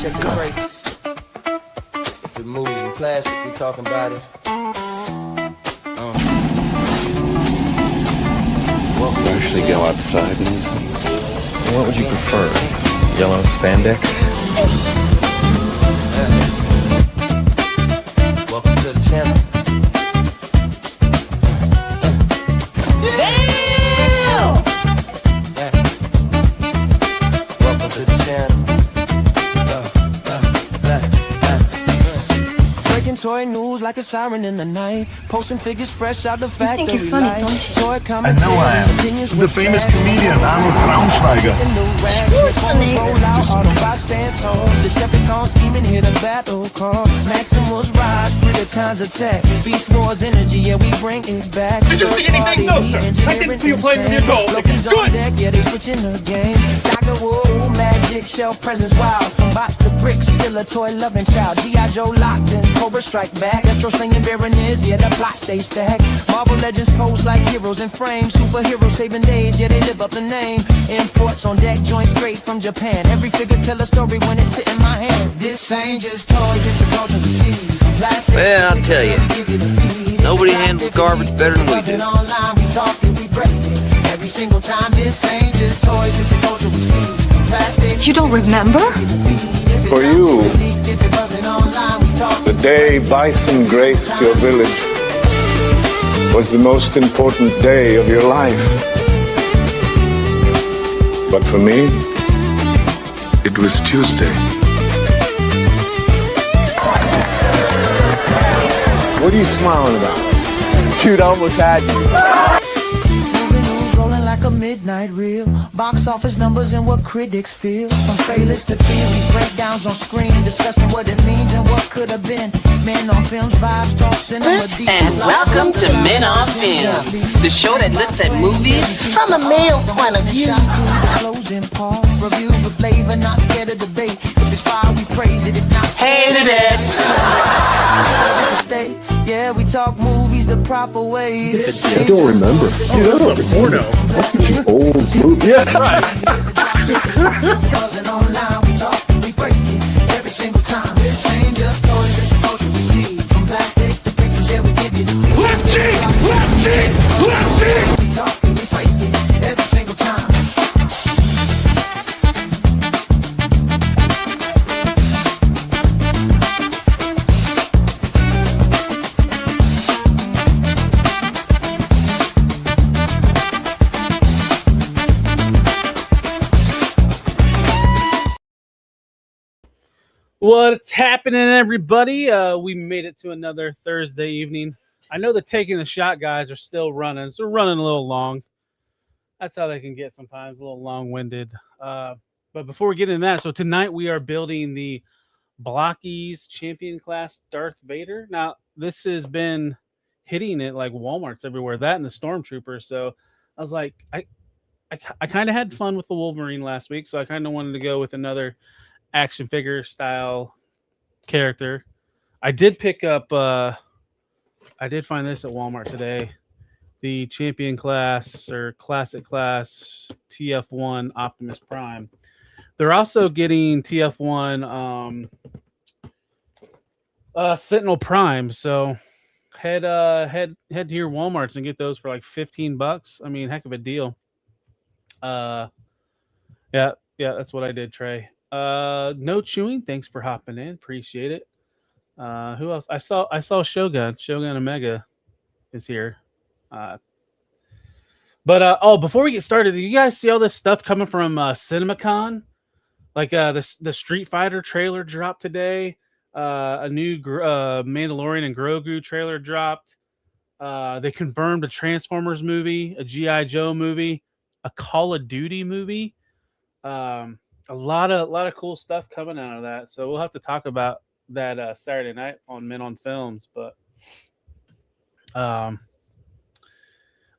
check the crates. If it moves in plastic, we talking about it. Welcome. You actually go outside in these things. What would you prefer? Yellow spandex? Welcome to the channel. Welcome to the channel. Breaking toy news like a siren in the night. Posting figures fresh out the factory. You think you're funny, don't you? I know I am. The famous comedian Arnold Braunschweiger. Decepticon scheming, hit a battle call. Maximus rise, Predacons attack. Beast Wars energy, yeah, we bring it back. Did you see anything? No, sir. I didn't see you playing with your goal. Blokees on deck, yeah, they switching the game. Dr. Woo, magic, shell presence wild. From box to bricks, still a toy loving child. G.I. Joe locked in, Cobra strike back. Astro slinging Baroness, yeah, the plot stays stacked. Marvel legends pose like heroes in frames. Superheroes saving days, yeah, they live up the name. Imports on deck, joints straight from Japan. Every figure tell a story when it's hit in my hand. This ain't just toys, it's a culture we see. Plastic, well, I'll tell you, nobody handles garbage better than we do. Online, we talk and we break it. Every single time, this ain't just toys, it's a culture we see. Plastic, You don't remember? For you, the day Bison graced your village was the most important day of your life. But for me, it was Tuesday. What are you smiling about? Dude, I almost had you. moving news rolling like a midnight reel. Box office numbers and what critics feel. From trailers to theories, breakdowns on screen, discussing what it means and what could have been. Men on films, vibes, talk, cinema, deep. And welcome to Men on Films, the show that looks at movies from a male point of view. Closing part, reviews with flavor, not scared of debate. If it's fire, we praise it. If not, Hated it. stay. Yeah, we talk movies the proper way. I don't remember. Dude, that's a porno. That's such an old movie. Yeah, right. Buzzing online, we talk and we break it every single time. This ain't just toys, it's a culture we see. From plastic to pictures, yeah, we give you the feel. Left cheek! Left cheek! Left cheek! We talk and we break it every single time. What's happening, everybody? We made it to another Thursday evening. I know the taking the shot guys are still running, so we're running a little long. That's how they can get sometimes, a little long-winded. But before we get into that, so tonight we are building the Blokees champion class Darth Vader. Now, this has been hitting it like Walmart's everywhere, that and the Stormtrooper. So I was like, I kind of had fun with the Wolverine last week, so I kind of wanted to go with another action figure style character. I did pick up I did find this at Walmart today, the champion class or classic class TF1 Optimus Prime. They're also getting TF1 Sentinel Prime, so head to your Walmarts and get those for like $15. I mean, heck of a deal. Yeah, that's what I did, Trey. No chewing. Thanks for hopping in. Appreciate it. Who else? I saw Shogun. Shogun Omega is here. But before we get started, do you guys see all this stuff coming from CinemaCon? Like the Street Fighter trailer dropped today. A new Mandalorian and Grogu trailer dropped. They confirmed a Transformers movie, a G.I. Joe movie, a Call of Duty movie. A lot of cool stuff coming out of that. So we'll have to talk about that Saturday night on Men on Films. But oh,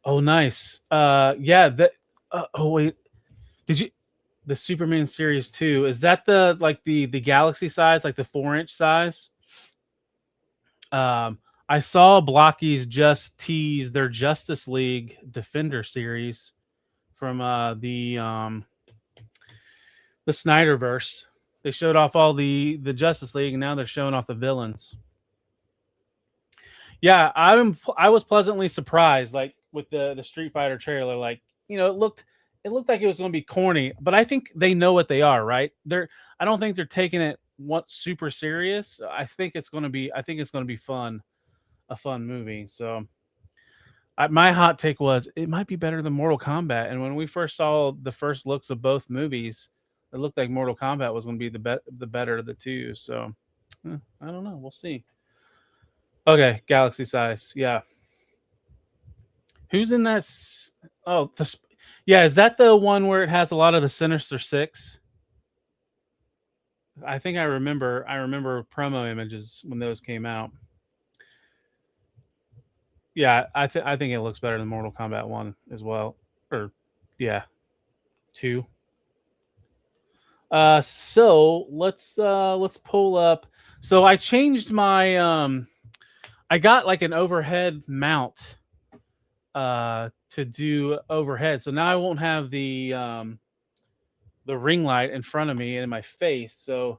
nice. Yeah. That. Oh wait. Did you? The Superman Series 2, is that the Galaxy size, like the 4-inch size? I saw Blokees just tease their Justice League Defender series from the Snyderverse. They showed off all the Justice League, and now they're showing off the villains. Yeah, I was pleasantly surprised, like with the Street Fighter trailer. Like, you know, it looked like it was going to be corny, but I think they know what they are, right? I don't think they're taking it super serious. I think it's going to be fun, a fun movie. So, my hot take was it might be better than Mortal Kombat. And when we first saw the first looks of both movies, it looked like Mortal Kombat was going to be the better of the two. So, I don't know. We'll see. Okay, Galaxy Size. Yeah. Who's in that? Oh, yeah. Is that the one where it has a lot of the Sinister Six? I think I remember promo images when those came out. Yeah, I think it looks better than Mortal Kombat 1 as well. Or yeah, 2. So let's pull up. So I changed my I got like an overhead mount to do overhead. So now I won't have the ring light in front of me and in my face. So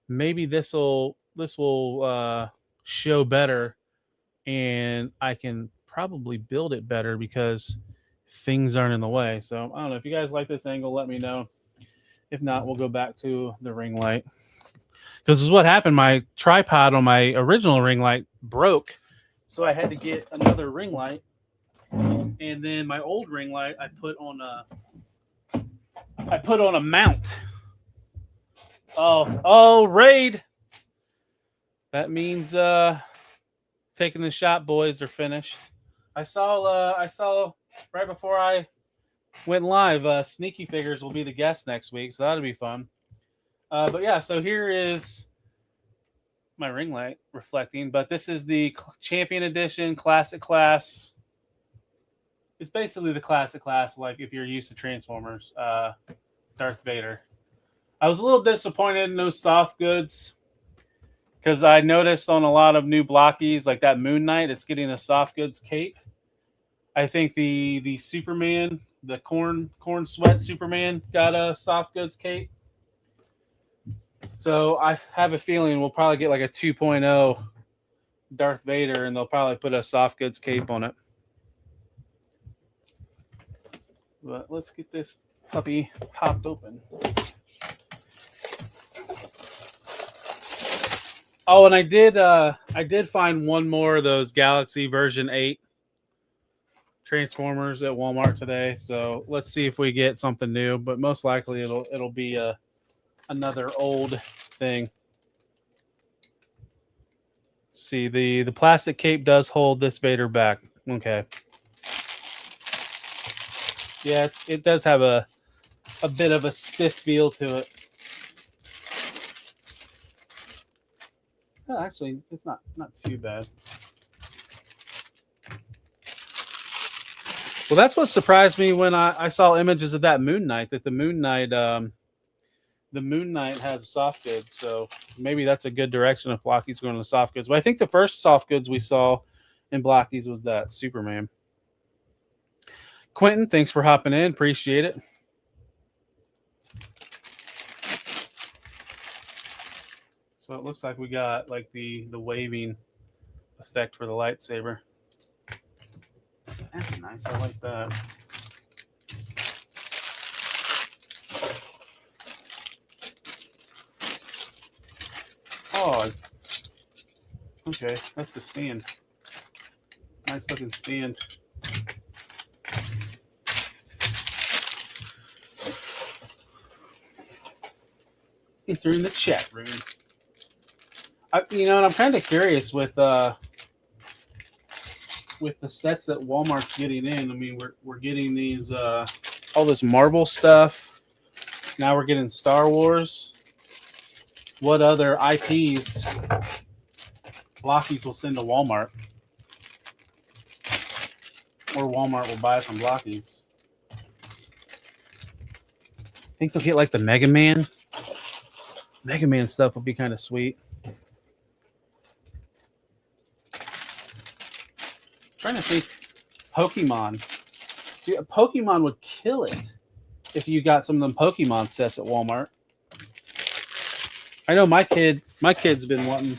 maybe this will show better, and I can probably build it better because things aren't in the way. So I don't know if you guys like this angle, let me know. If not, we'll go back to the ring light. Because this is what happened. My tripod on my original ring light broke, so I had to get another ring light. And then my old ring light I put on a mount. Oh, raid. That means taking the shot boys are finished. I saw right before I went live, Sneaky Figures will be the guest next week, so that'll be fun. But yeah, so here is my ring light reflecting, but this is the Champion Edition Classic Class. It's basically the Classic Class, like if you're used to Transformers, Darth Vader. I was a little disappointed in those soft goods because I noticed on a lot of new Blokees, like that Moon Knight, it's getting a soft goods cape. I think the Superman, the corn sweat Superman, got a soft goods cape. So I have a feeling we'll probably get like a 2.0 Darth Vader, and they'll probably put a soft goods cape on it. But let's get this puppy popped open. Oh, and I did find one more of those Galaxy version 8 Transformers at Walmart today. So let's see if we get something new. But most likely it'll be another old thing. See, the plastic cape does hold this Vader back. Okay. Yeah, it does have a bit of a stiff feel to it. Oh, actually, it's not too bad. Well, that's what surprised me when I saw images of that Moon Knight. That the Moon Knight has soft goods. So maybe that's a good direction if Blokees going to soft goods. But I think the first soft goods we saw in Blokees was that Superman. Quentin, thanks for hopping in. Appreciate it. So it looks like we got like the waving effect for the lightsaber. That's nice. I like that. Oh, okay. That's the stand. Nice looking stand. Through in the chat room. And I'm kind of curious with the sets that Walmart's getting in. I mean, we're getting these all this Marvel stuff. Now we're getting Star Wars. What other IPs Blokees will send to Walmart, or Walmart will buy from Blokees? I think they'll get like the Mega Man. Mega Man stuff would be kind of sweet. Trying to think. Pokemon. Dude, Pokemon would kill it if you got some of them Pokemon sets at Walmart. I know my kid's been wanting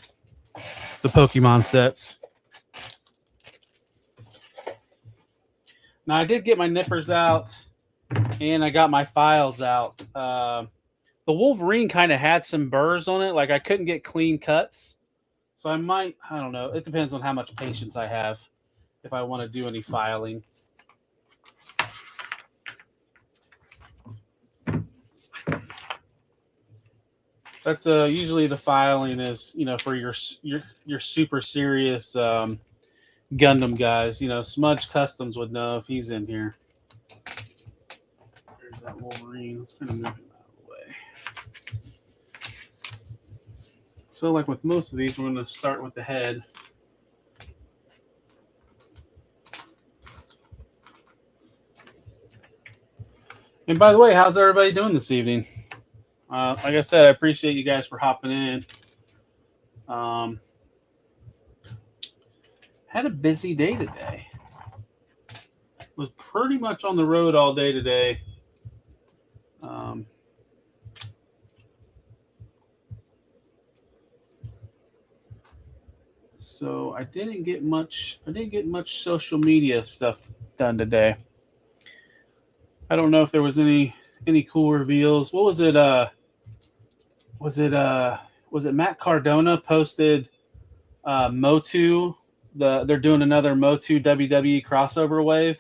the Pokemon sets. Now I did get my nippers out, and I got my files out. The Wolverine kind of had some burrs on it, like I couldn't get clean cuts. So I don't know. It depends on how much patience I have if I want to do any filing. That's usually the filing is, for your super serious Gundam guys. Smudge Customs would know if he's in here. There's that Wolverine. Let's kind of move him out of the way. So, like with most of these, we're going to start with the head. And by the way, how's everybody doing this evening? Like I said, I appreciate you guys for hopping in. Had a busy day today. Was pretty much on the road all day today. So I didn't get much social media stuff done today. I don't know if there was any cool reveals. What was it? Was it Matt Cardona posted Motu? They're doing another Motu WWE crossover wave.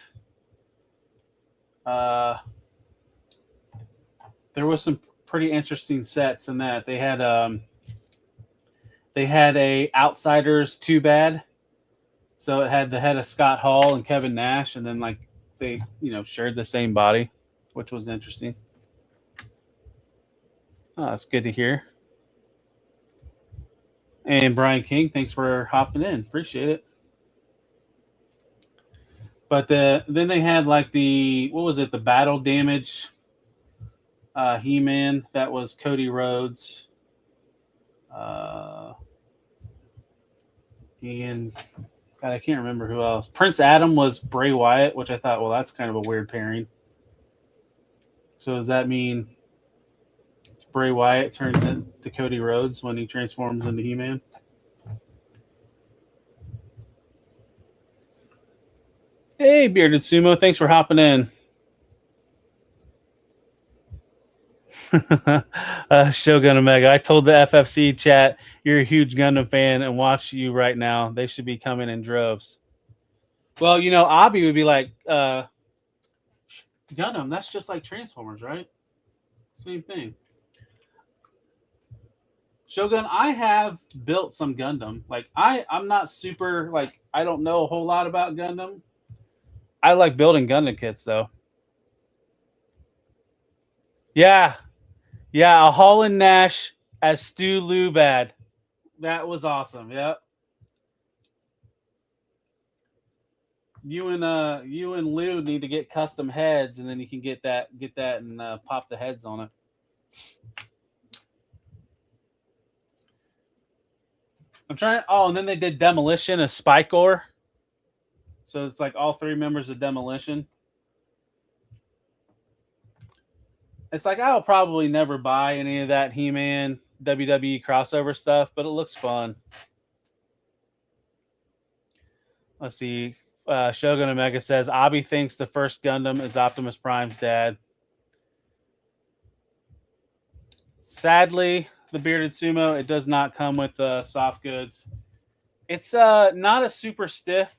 There was some pretty interesting sets in that. They had a Outsiders Too Bad. So it had the head of Scott Hall and Kevin Nash, and then like they shared the same body, which was interesting. Oh, that's good to hear. And Brian King, thanks for hopping in. Appreciate it. But then they had like the Battle Damage He-Man. That was Cody Rhodes. And God, I can't remember who else. Prince Adam was Bray Wyatt, which I thought, well, that's kind of a weird pairing. So does that mean Bray Wyatt turns into Cody Rhodes when he transforms into He-Man? Hey, Bearded Sumo, thanks for hopping in. Shogun Omega, I told the FFC chat you're a huge Gundam fan and watch you right now. They should be coming in droves. Well, Abi would be like, Gundam, that's just like Transformers, right? Same thing. Shogun, I have built some Gundam. Like I'm not super, like, I don't know a whole lot about Gundam. I like building Gundam kits though. Yeah, a Holland Nash as Stu Lubad. That was awesome. Yep. You and Lou need to get custom heads, and then you can get that and pop the heads on it. I'm trying. Oh, and then they did Demolition as Spike Ore. So it's like all three members of Demolition. It's like I'll probably never buy any of that He-Man WWE crossover stuff, but it looks fun. Let's see. Shogun Omega says, Abi thinks the first Gundam is Optimus Prime's dad. Sadly, the Bearded Sumo, it does not come with soft goods. It's not a super stiff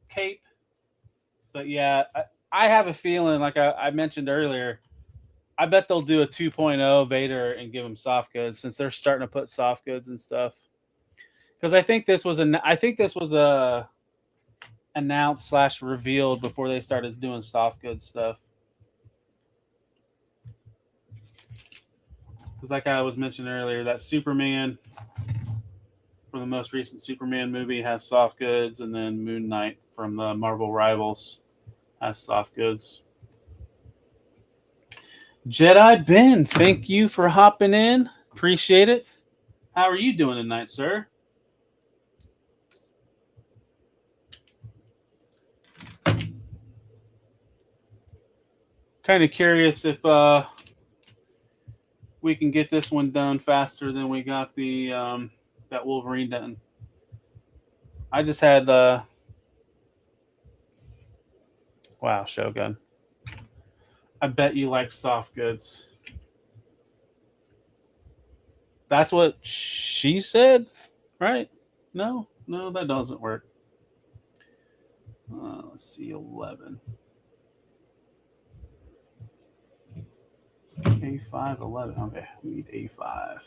cape, but yeah, I have a feeling, like I mentioned earlier, I bet they'll do a 2.0 Vader and give him soft goods since they're starting to put soft goods and stuff. Because I think this was announced / revealed before they started doing soft goods stuff. Because like I was mentioning earlier, that Superman from the most recent Superman movie has soft goods, and then Moon Knight from the Marvel Rivals has soft goods. Jedi Ben, thank you for hopping in. Appreciate it. How are you doing tonight, sir? Kind of curious if we can get this one done faster than we got the that Wolverine done. I just had wow, Shogun. I bet you like soft goods. That's what she said, right? No, that doesn't work. Let's see, 11. A5, 11. Okay, we need A5.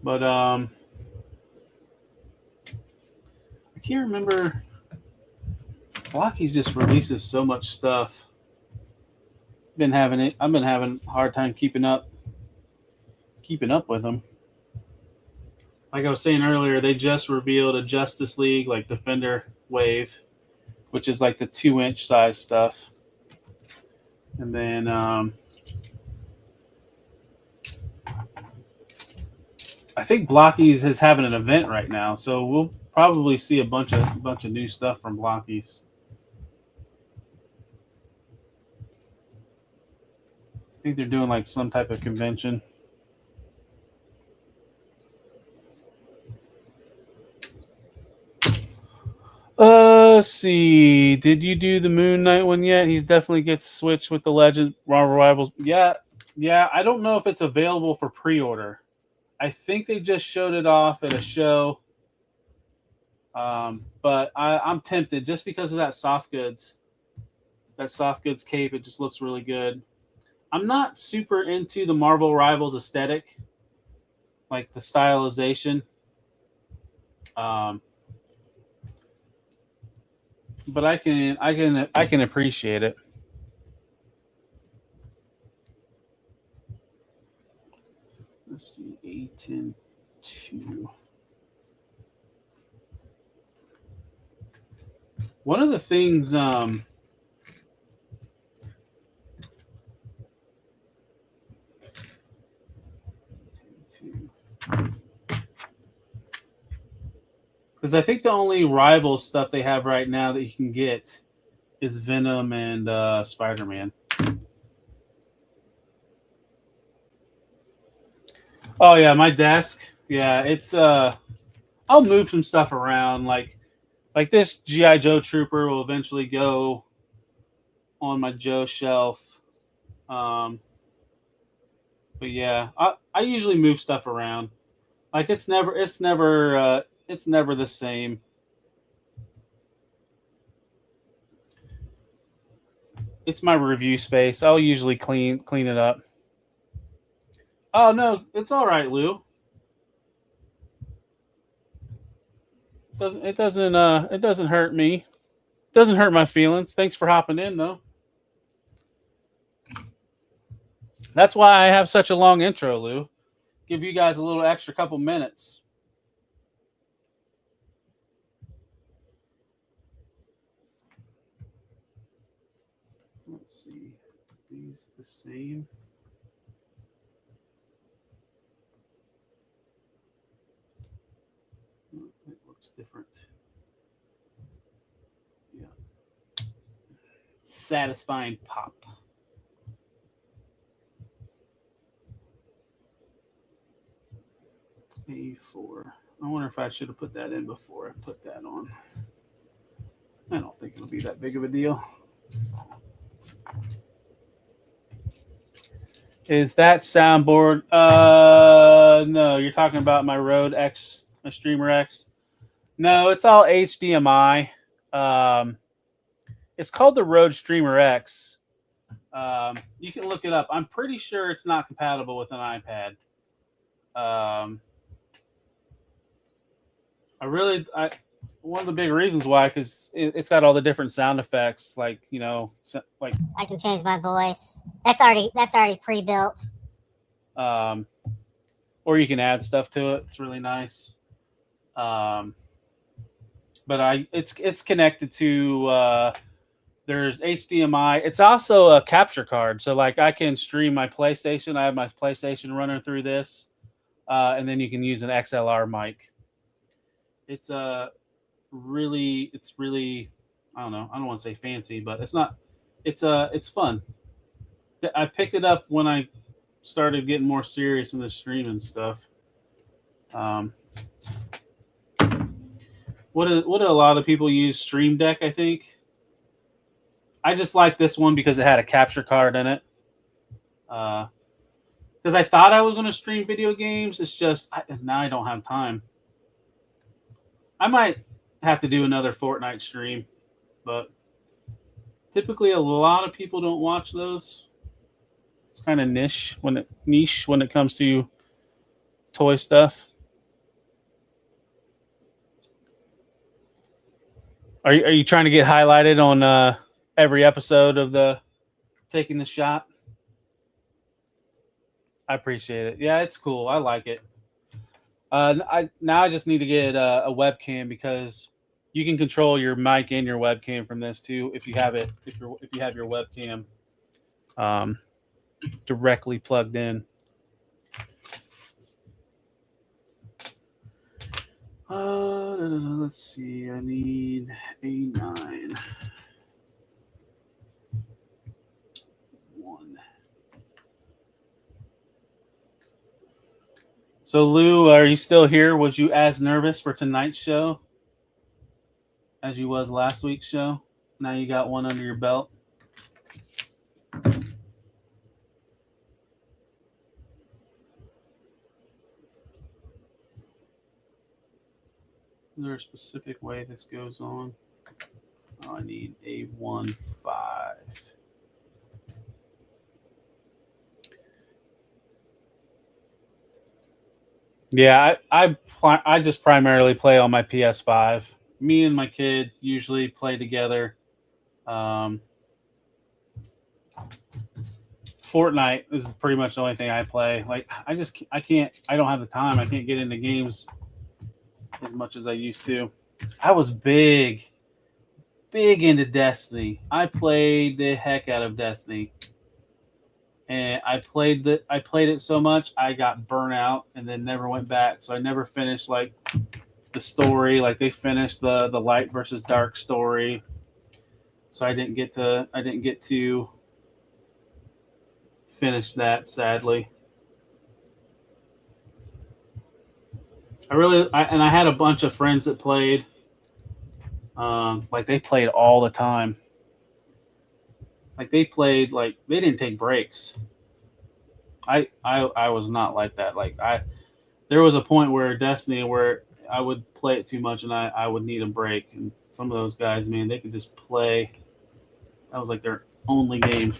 But I can't remember. Blokees just releases so much stuff. I've been having a hard time keeping up with them. Like I was saying earlier, they just revealed a Justice League like Defender wave, which is like the 2-inch size stuff. And then I think Blokees is having an event right now, so we'll probably see a bunch of new stuff from Blokees. I think they're doing like some type of convention. Let's see. Did you do the Moon Knight one yet? He's definitely gets switched with the Legend Marvel Rivals. Yeah. I don't know if it's available for pre-order. I think they just showed it off at a show. But I'm tempted just because of that soft goods. That soft goods cape, it just looks really good. I'm not super into the Marvel Rivals aesthetic, like the stylization. But I can appreciate it. Let's see, A10-2. One of the things because I think the only rival stuff they have right now that you can get is Venom and Spider-Man. Oh yeah, my desk. Yeah, it's I'll move some stuff around. Like this G.I. Joe Trooper will eventually go on my Joe shelf. But yeah, I usually move stuff around. Like it's never the same. It's my review space. I'll usually clean it up. Oh no, it's all right, Lou. It doesn't hurt me. It doesn't hurt my feelings. Thanks for hopping in though. That's why I have such a long intro, Lou. Give you guys a little extra couple minutes. Let's see. These the same. Oh, it looks different. Yeah. Satisfying pop. A4. I wonder if I should have put that in before I put that on. I don't think it'll be that big of a deal. Is that soundboard? No, you're talking about my Rode X, my Streamer X. No, it's all HDMI. It's called the Rode Streamer X. You can look it up. I'm pretty sure it's not compatible with an iPad. One of the big reasons why, because it's got all the different sound effects, like like I can change my voice. That's already pre-built. Or you can add stuff to it. It's really nice. But it's connected to there's HDMI. It's also a capture card, so like I can stream my PlayStation. I have my PlayStation running through this, and then you can use an XLR mic. It's really I don't know. I don't want to say fancy, but it's not. It's fun. I picked it up when I started getting more serious in the streaming stuff. What do a lot of people use? Stream Deck, I think. I just like this one because it had a capture card in it. Because I thought I was going to stream video games. It's just now I don't have time. I might have to do another Fortnite stream, but typically a lot of people don't watch those. It's kind of niche when it comes to toy stuff. Are you trying to get highlighted on every episode of the Taking the Shot? I appreciate it. Yeah, it's cool. I like it. I just need to get a webcam because you can control your mic and your webcam from this too if you have it. If you have your webcam directly plugged in. Let's see. I need a 9. 1. So Lou, are you still here? Was you as nervous for tonight's show as you was last week's show? Now you got one under your belt. Is there a specific way this goes on? Oh, I need a 1.5. Yeah, I just primarily play on my PS5. Me and my kid usually play together. Fortnite is pretty much the only thing I play. Like I don't have the time. I can't get into games as much as I used to. I was big into Destiny. I played the heck out of Destiny. And I played it so much I got burnt out and then never went back. So I never finished like the story. Like they finished the light versus dark story. So I didn't get to finish that, sadly. I had a bunch of friends that played. Like they played all the time. Like they played like they didn't take breaks. I was not like that. Like there was a point where Destiny where I would play it too much and I would need a break. And some of those guys, man, they could just play. That was like their only game.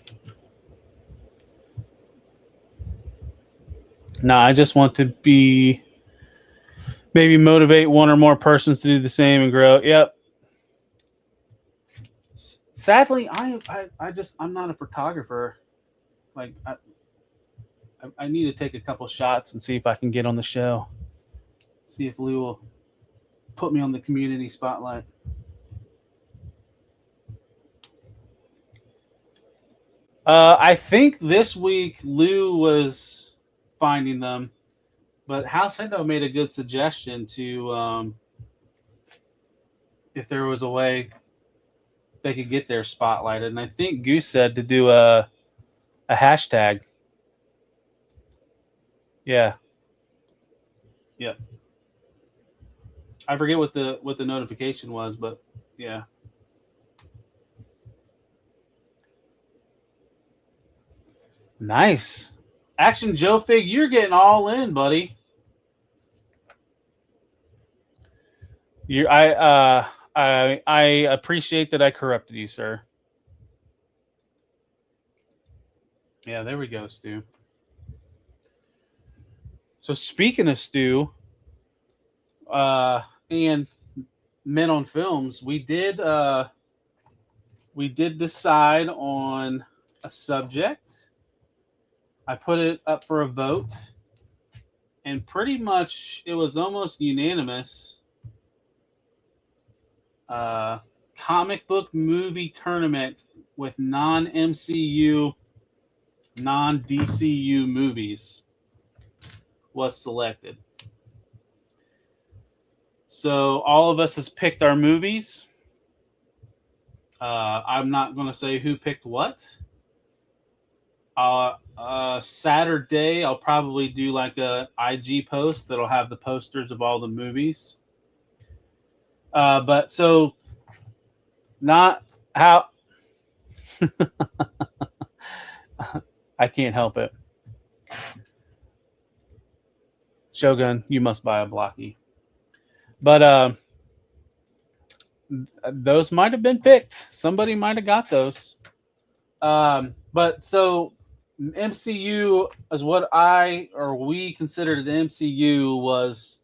No, I just want to maybe motivate one or more persons to do the same and grow. Yep. Sadly, I'm not a photographer. Like I need to take a couple shots and see if I can get on the show. See if Lou will put me on the community spotlight. I think this week Lou was finding them, but House Hendo made a good suggestion to if there was a way they could get their spotlighted, and I think Goose said to do a hashtag. Yeah. Yep. I forget what the notification was, but yeah. Nice. Action Joe Fig, you're getting all in, buddy. I appreciate that I corrupted you, sir. Yeah, there we go, Stu. So speaking of Stu, and Men on Films, we did decide on a subject. I put it up for a vote, and pretty much it was almost unanimous. Comic book movie tournament with non-MCU, non-DCU movies was selected. So all of us has picked our movies. I'm not going to say who picked what. Saturday, I'll probably do like a IG post that'll have the posters of all the movies. But so not how I can't help it. Shogun, you must buy a Blockee. But those might have been picked. Somebody might have got those. But so MCU is what we considered the MCU was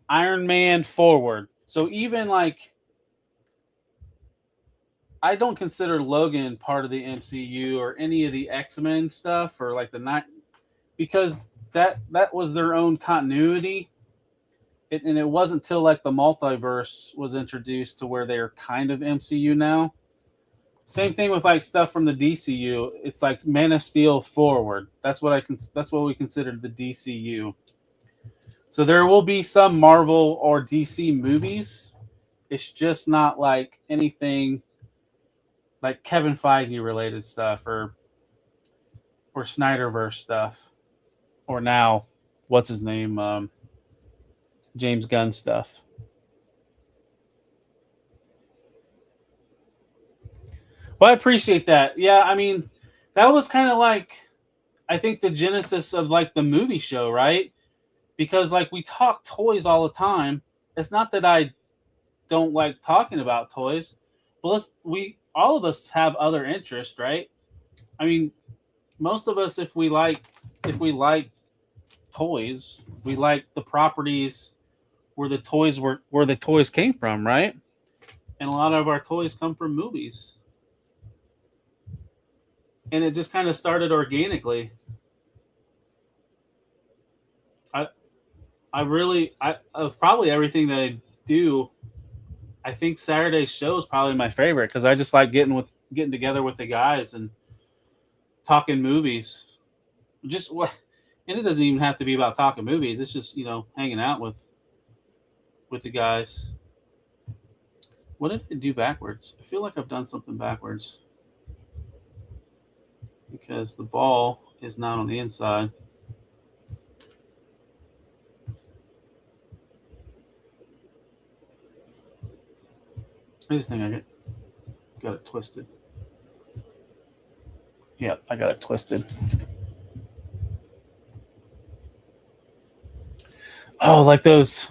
Iron Man forward. So even like I don't consider Logan part of the MCU or any of the X-Men stuff or like the night because that was their own continuity. And it wasn't till like the multiverse was introduced to where they're kind of MCU now. Same thing with like stuff from the DCU. It's like Man of Steel forward. That's what we considered the DCU. So there will be some Marvel or DC movies. It's just not like anything like Kevin Feige related stuff or Snyderverse stuff. Or now, what's his name? James Gunn stuff. Well, I appreciate that. Yeah, I mean, that was kind of like, I think the genesis of like the movie show, right? Because like we talk toys all the time. It's not that I don't like talking about toys, but all of us have other interests, right? I mean, most of us, if we like toys, we like the properties where the toys came from, right? And a lot of our toys come from movies. And it just kind of started organically. Of probably everything that I do, I think Saturday's show is probably my favorite because I just like getting together with the guys and talking movies. And it doesn't even have to be about talking movies. It's just, hanging out with the guys. What did I do backwards? I feel like I've done something backwards. Because the ball is not on the inside. I just think I got it twisted. Yeah, I got it twisted. Oh, like those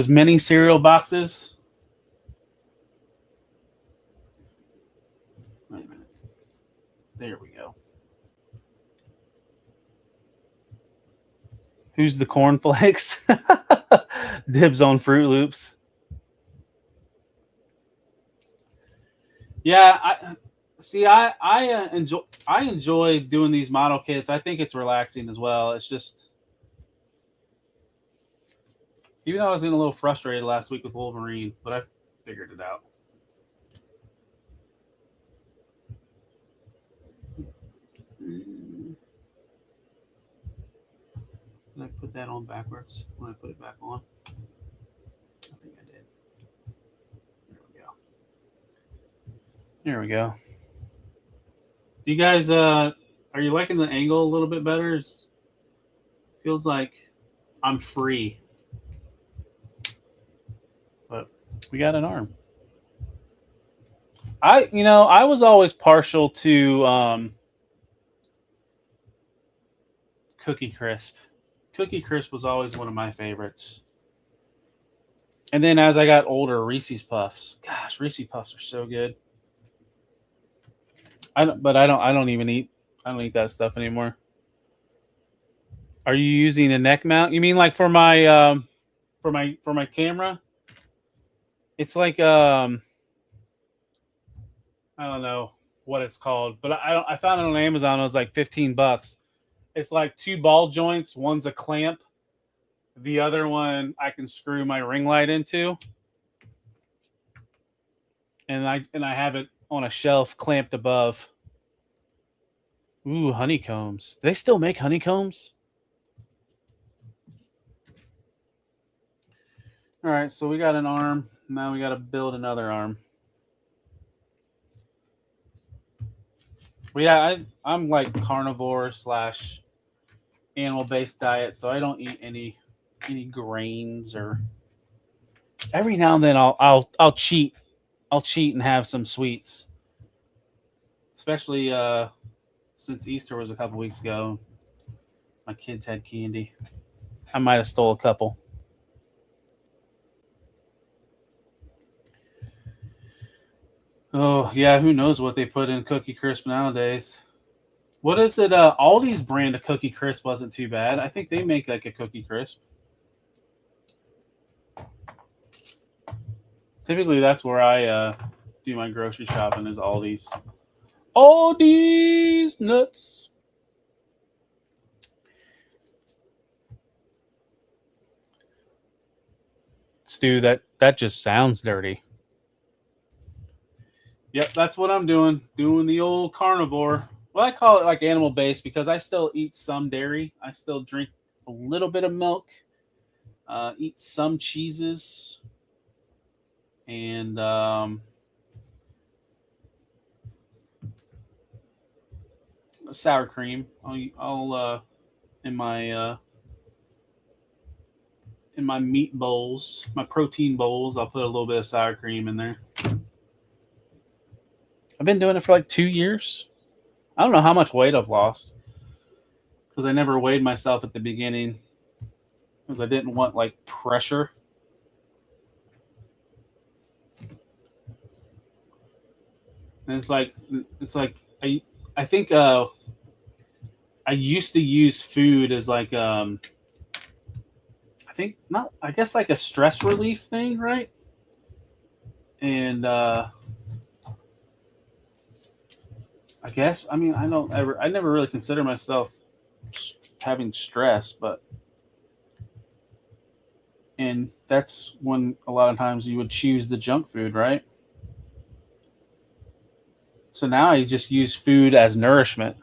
mini cereal boxes. Wait a minute. There we go. Who's the cornflakes? Dibs on Fruit Loops. Yeah, I enjoy doing these model kits. I think it's relaxing as well. It's just, even though I was getting a little frustrated last week with Wolverine, but I figured it out. Did I put that on backwards when I put it back on? I think I did. There we go. You guys, are you liking the angle a little bit better? Feels like I'm free. But we got an arm. I was always partial to Cookie Crisp. Cookie Crisp was always one of my favorites. And then as I got older, Reese's Puffs. Gosh, Reese's Puffs are so good. I don't eat that stuff anymore. Are you using a neck mount? You mean like for my camera? It's like I don't know what it's called, but I found it on Amazon. It was like $15. It's like two ball joints. One's a clamp. The other one I can screw my ring light into. And I have it on a shelf clamped above. Ooh, honeycombs. Do they still make honeycombs? All right, so we got an arm. Now we got to build another arm. But yeah, I'm like carnivore / animal based diet, so I don't eat any grains or. Every now and then I'll cheat. I'll cheat and have some sweets, especially since Easter was a couple weeks ago. My kids had candy. I might have stole a couple. Oh, yeah, who knows what they put in Cookie Crisp nowadays. What is it? Aldi's brand of Cookie Crisp wasn't too bad. I think they make like a Cookie Crisp. Typically, that's where I do my grocery shopping is Aldi's. Aldi's nuts. Stu, that just sounds dirty. Yep, that's what I'm doing. Doing the old carnivore. Well, I call it like animal based because I still eat some dairy. I still drink a little bit of milk. Eat some cheeses. And sour cream. I'll in my meat bowls, my protein bowls, I'll put a little bit of sour cream in there. I've been doing it for like 2 years. I don't know how much weight I've lost because I never weighed myself at the beginning because I didn't want like pressure. And it's like I think I used to use food as like I guess like a stress relief thing, right? And I guess I never really consider myself having stress, and that's when a lot of times you would choose the junk food, right? So now I just use food as nourishment.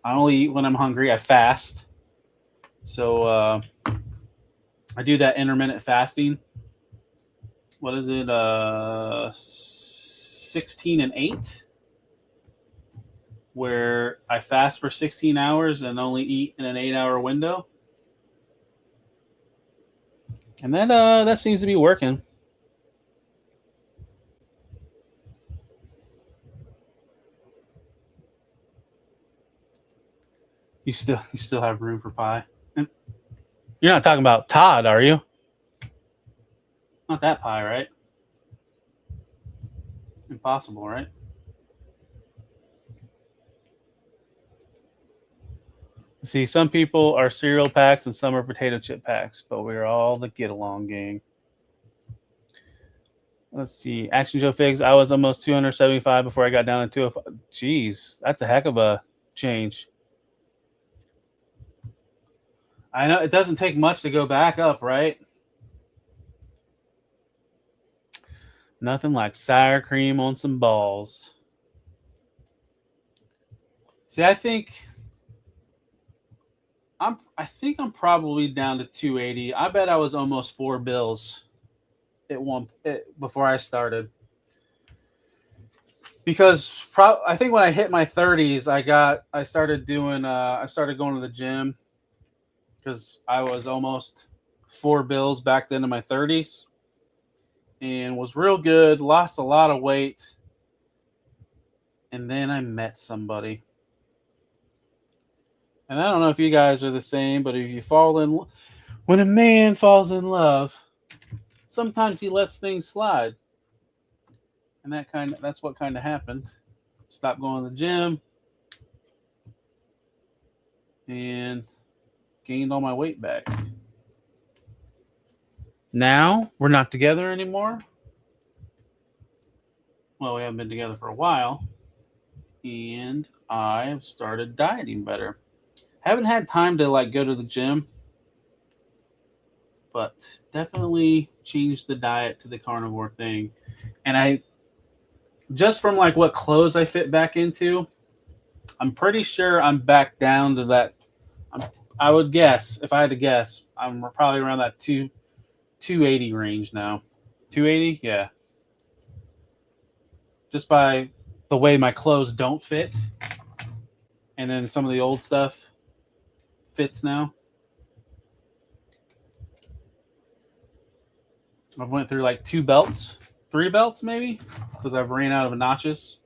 I only eat when I'm hungry. I fast. So I do that intermittent fasting. What is it? 16 and 8? Where I fast for 16 hours and only eat in an 8-hour window. And that seems to be working. You still have room for pie. You're not talking about Todd, are you? Not that pie, right? Impossible, right? See, some people are cereal packs and some are potato chip packs, but we're all the get along gang. Let's see. Action Joe Figs. I was almost 275 before I got down to 205. Jeez, that's a heck of a change. I know it doesn't take much to go back up, right? Nothing like sour cream on some balls. See, I think I'm probably down to 280. I bet I was almost $4 before I started. Because I think when I hit my 30s, I started going to the gym because I was almost $4 back then in my 30s and was real good, lost a lot of weight. And then I met somebody. And I don't know if you guys are the same, but if you when a man falls in love, sometimes he lets things slide. And that's what kind of happened. Stopped going to the gym and gained all my weight back. Now we're not together anymore. Well, we haven't been together for a while. And I've started dieting better. Haven't had time to go to the gym, but definitely changed the diet to the carnivore thing. And I just from what clothes I fit back into, I'm pretty sure I'm back down to that. I would guess, if I had to guess, I'm probably around that 280 range now. 280, yeah. Just by the way my clothes don't fit, and then some of the old stuff fits now. I've went through like 2 belts, 3 belts maybe, because I've ran out of notches.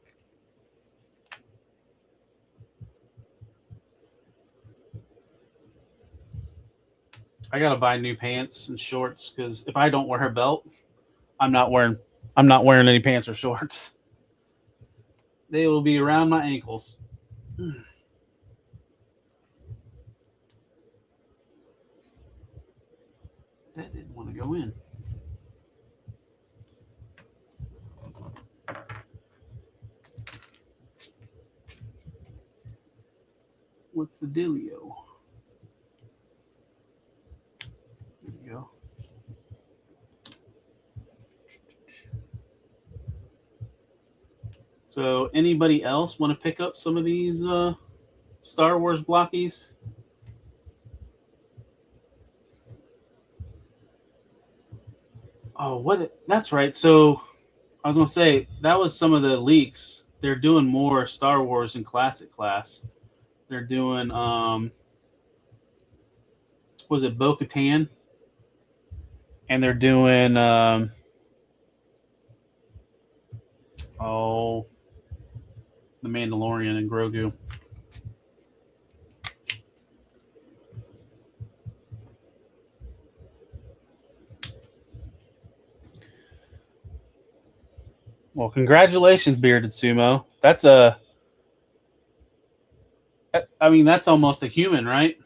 I gotta buy new pants and shorts because if I don't wear a belt, I'm not wearing any pants or shorts. They will be around my ankles. That didn't want to go in. What's the dealio? There you go. So, anybody else want to pick up some of these Star Wars blockies? Oh, what? That's right. So, I was gonna say that was some of the leaks. They're doing more Star Wars in Classic class. They're doing was it Bo-Katan? And they're doing the Mandalorian and Grogu. Well, congratulations, Bearded Sumo. That's that's almost a human, right?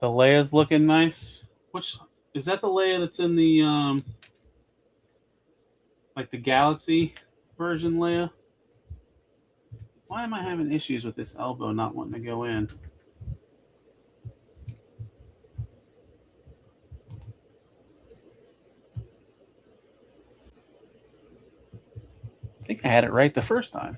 The Leia's looking nice. Which is that the Leia that's in the like the Galaxy version Leia? Why am I having issues with this elbow not wanting to go in? I think I had it right the first time.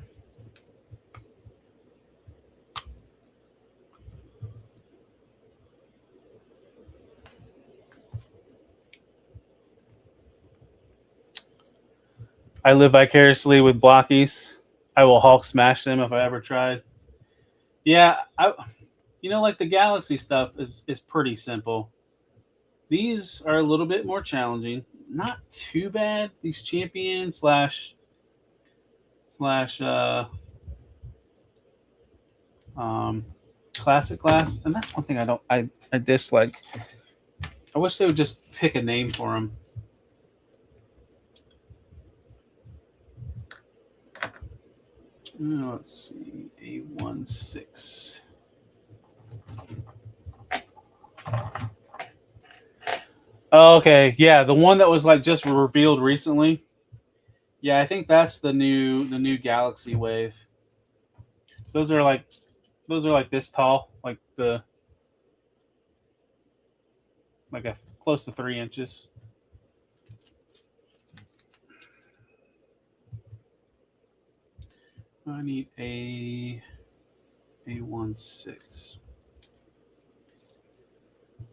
I live vicariously with Blokkees. I will Hulk smash them if I ever tried. Yeah, like the Galaxy stuff is pretty simple. These are a little bit more challenging. Not too bad. These champion slash classic class, and that's one thing I dislike. I wish they would just pick a name for them. Let's see, A16. Oh, okay, yeah, the one that was like just revealed recently. Yeah, I think that's the new Galaxy Wave. Those are like this tall, like close to 3 inches. I need A16.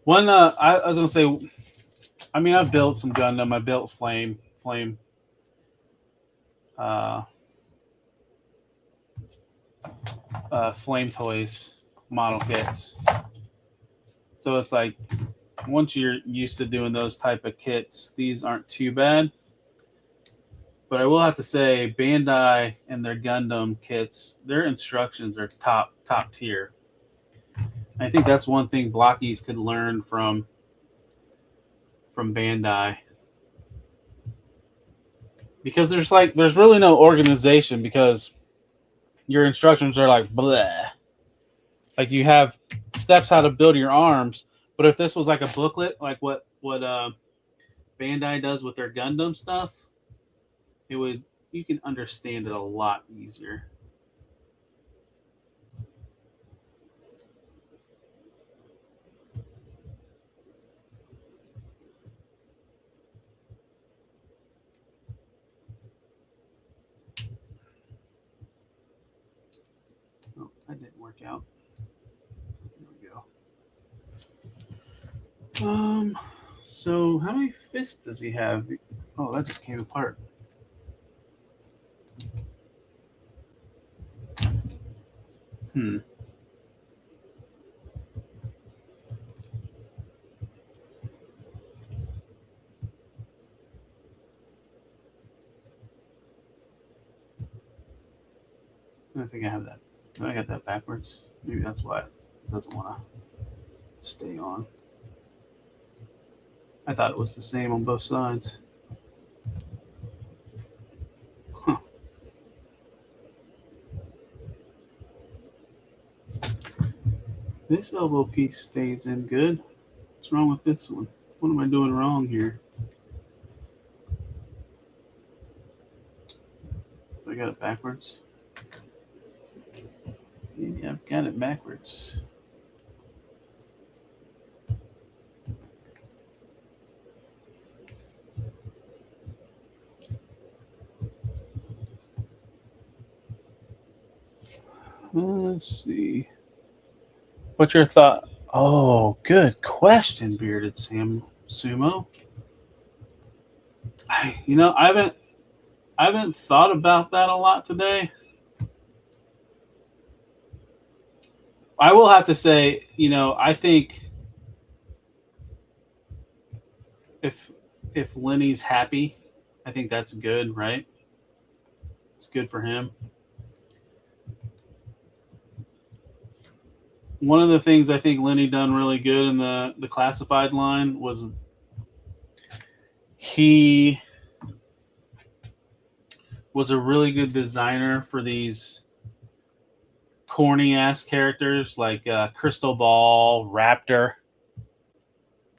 One, I was gonna say, I mean, I've built some Gundam. I built Flame toys model kits. So it's like once you're used to doing those type of kits, these aren't too bad. But I will have to say, Bandai and their Gundam kits, their instructions are top tier. I think that's one thing Blokkees could learn from Bandai. Because there's really no organization because your instructions are like bleh. Like you have steps how to build your arms, but if this was like a booklet, like what Bandai does with their Gundam stuff, you can understand it a lot easier. That didn't work out. There we go. So how many fists does he have? Oh, that just came apart. I think I have that. I got that backwards. Maybe that's why it doesn't want to stay on. I thought it was the same on both sides. Huh. This elbow piece stays in good. What's wrong with this one? What am I doing wrong here? I got it backwards. Maybe I've got it backwards. Let's see. What's your thought? Oh, good question, Bearded Sam Sumo. I haven't thought about that a lot today. I will have to say, I think if Lenny's happy, I think that's good, right? It's good for him. One of the things I think Lenny done really good in the classified line was he was a really good designer for these corny ass characters like Crystal Ball, Raptor.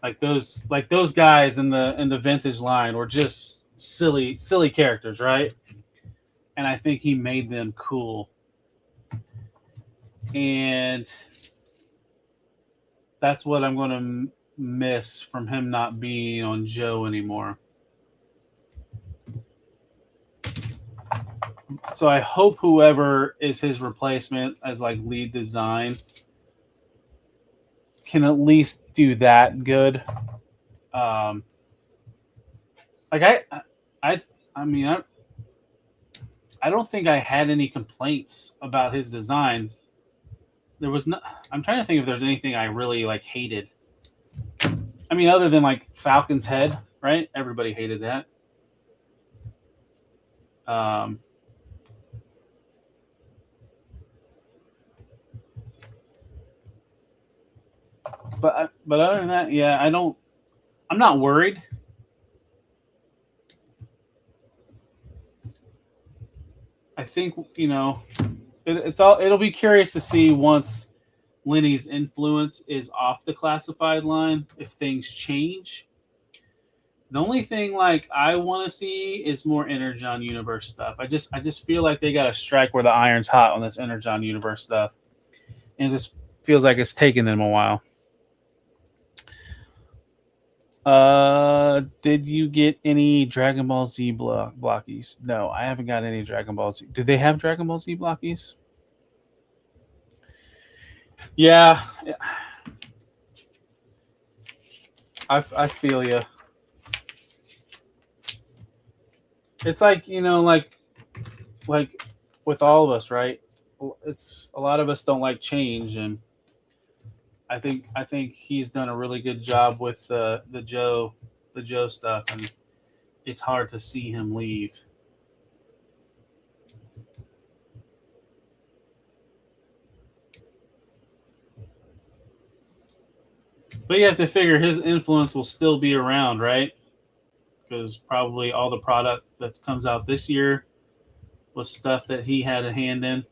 Like those guys in the vintage line were just silly characters, right? And I think he made them cool. And that's what I'm going to miss from him not being on Joe anymore. So I hope whoever is his replacement as like lead design can at least do that good. I don't think I had any complaints about his designs. There was not. I'm trying to think if there's anything I really like hated. I mean, other than like Falcon's head, right? Everybody hated that. But other than that, yeah, I'm not worried. I think it'll be curious to see once Lenny's influence is off the classified line if things change. The only thing like I want to see is more Energon Universe stuff. I just feel like they got to strike where the iron's hot on this Energon Universe stuff, and it just feels like it's taking them a while. Did you get any Dragon Ball Z blockies? No, I haven't got any Dragon Ball Z. Do they have Dragon Ball Z blockies? Yeah. I feel you. It's like, like with all of us, right? It's a lot of us don't like change, and I think he's done a really good job with the Joe stuff, and it's hard to see him leave. But you have to figure his influence will still be around, right? Because probably all the product that comes out this year was stuff that he had a hand in.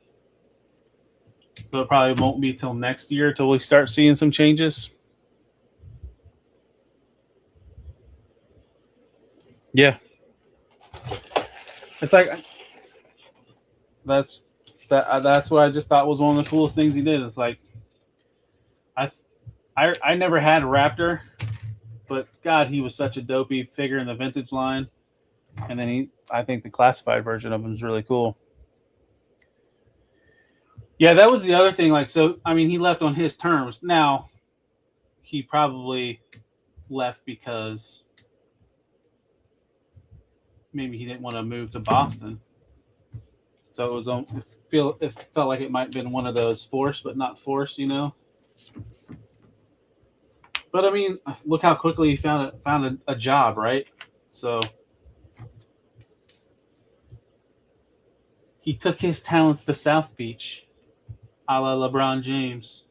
So it probably won't be till next year till we start seeing some changes. Yeah. It's like that's what I just thought was one of the coolest things he did. It's like I never had a Raptor, but God, he was such a dopey figure in the vintage line. And then I think the classified version of him is really cool. Yeah, that was the other thing. Like, so I mean, he left on his terms. Now, he probably left because maybe he didn't want to move to Boston. So it was it felt like it might have been one of those forced but not forced, you know. But I mean, look how quickly he found a job, right? So he took his talents to South Beach, a la LeBron James.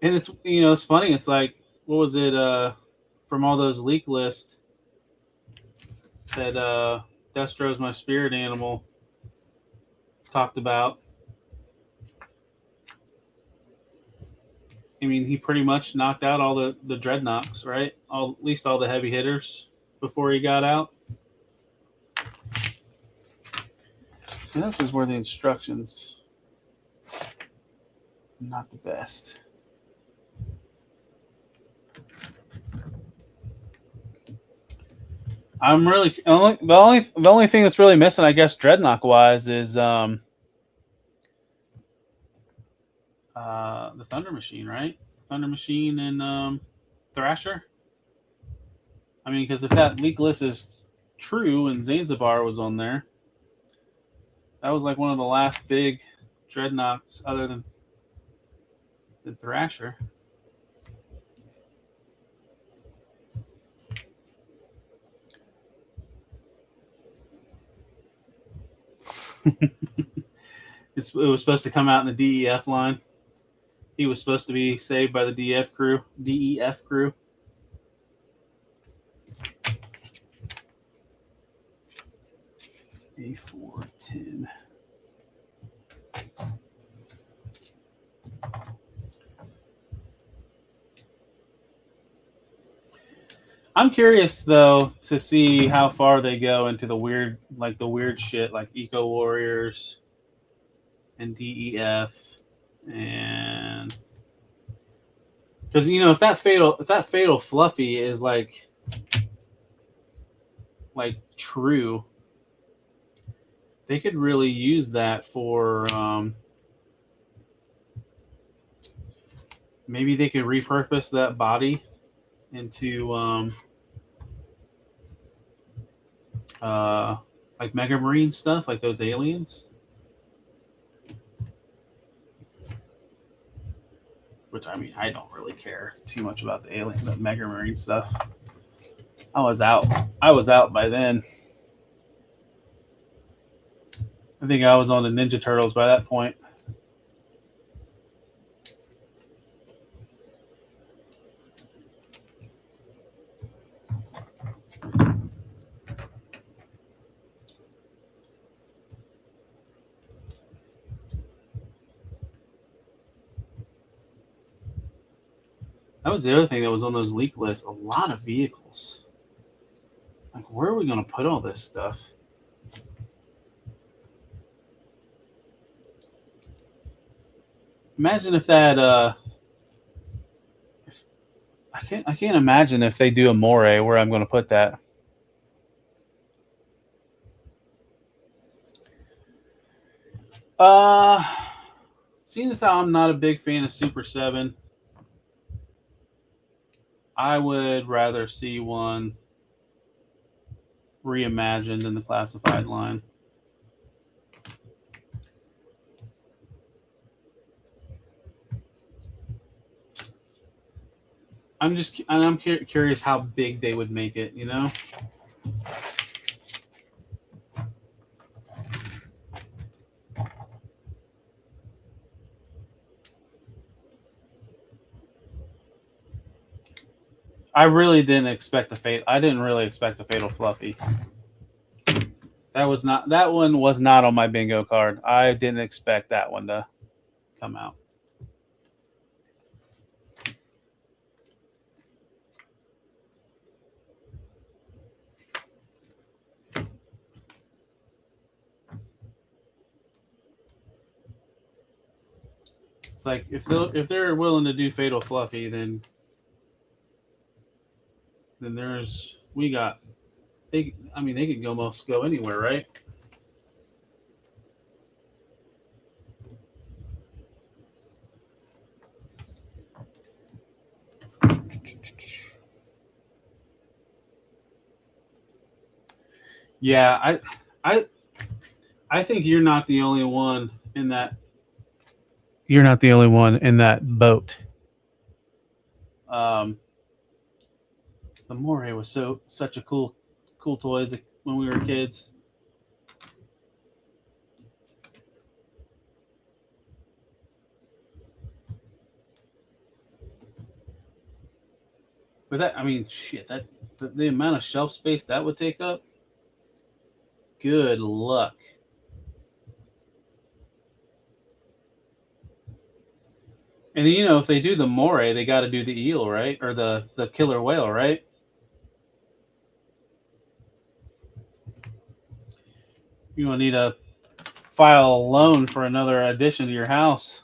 And it's it's funny. It's like, what was it? From all those leak lists that Destro's my spirit animal talked about. I mean, he pretty much knocked out all the dreadnoughts, right? At least all the heavy hitters before he got out. So this is where the instructions not the best. I'm really the only thing that's really missing, I guess, dreadnought wise, is the Thunder Machine, right? Thunder Machine and Thrasher. I mean, because if that leak list is true and Zanzibar was on there, that was like one of the last big dreadnoughts other than Thrasher. It was supposed to come out in the DEF line. He was supposed to be saved by the DEF crew. A410. I'm curious though to see how far they go into the weird shit like Eco Warriors and DEF, and because if that fatal fluffy is like true, they could really use that for maybe they could repurpose that body into like Mega Marine stuff, like those aliens. Which, I mean, I don't really care too much about the Mega Marine stuff. I was out by then. I think I was on the Ninja Turtles by that point. That was the other thing that was on those leak lists. A lot of vehicles. Like, where are we going to put all this stuff? Imagine if that. I can't imagine if they do a moray where I'm going to put that. Seeing as how I'm not a big fan of Super 7. I would rather see one reimagined in the classified line. I'm curious how big they would make it, I really didn't expect I didn't really expect a fatal fluffy. That one was not on my bingo card. I didn't expect that one to come out. It's like if they're willing to do Fatal Fluffy, then there's we got they could almost go anywhere, right? Yeah, I think you're not the only one in that. You're not the only one in that boat. The Moray was such a cool toy when we were kids. But the amount of shelf space that would take up. Good luck. And if they do the moray, they got to do the eel, right? Or the killer whale, right? You will need a file a loan for another addition to your house.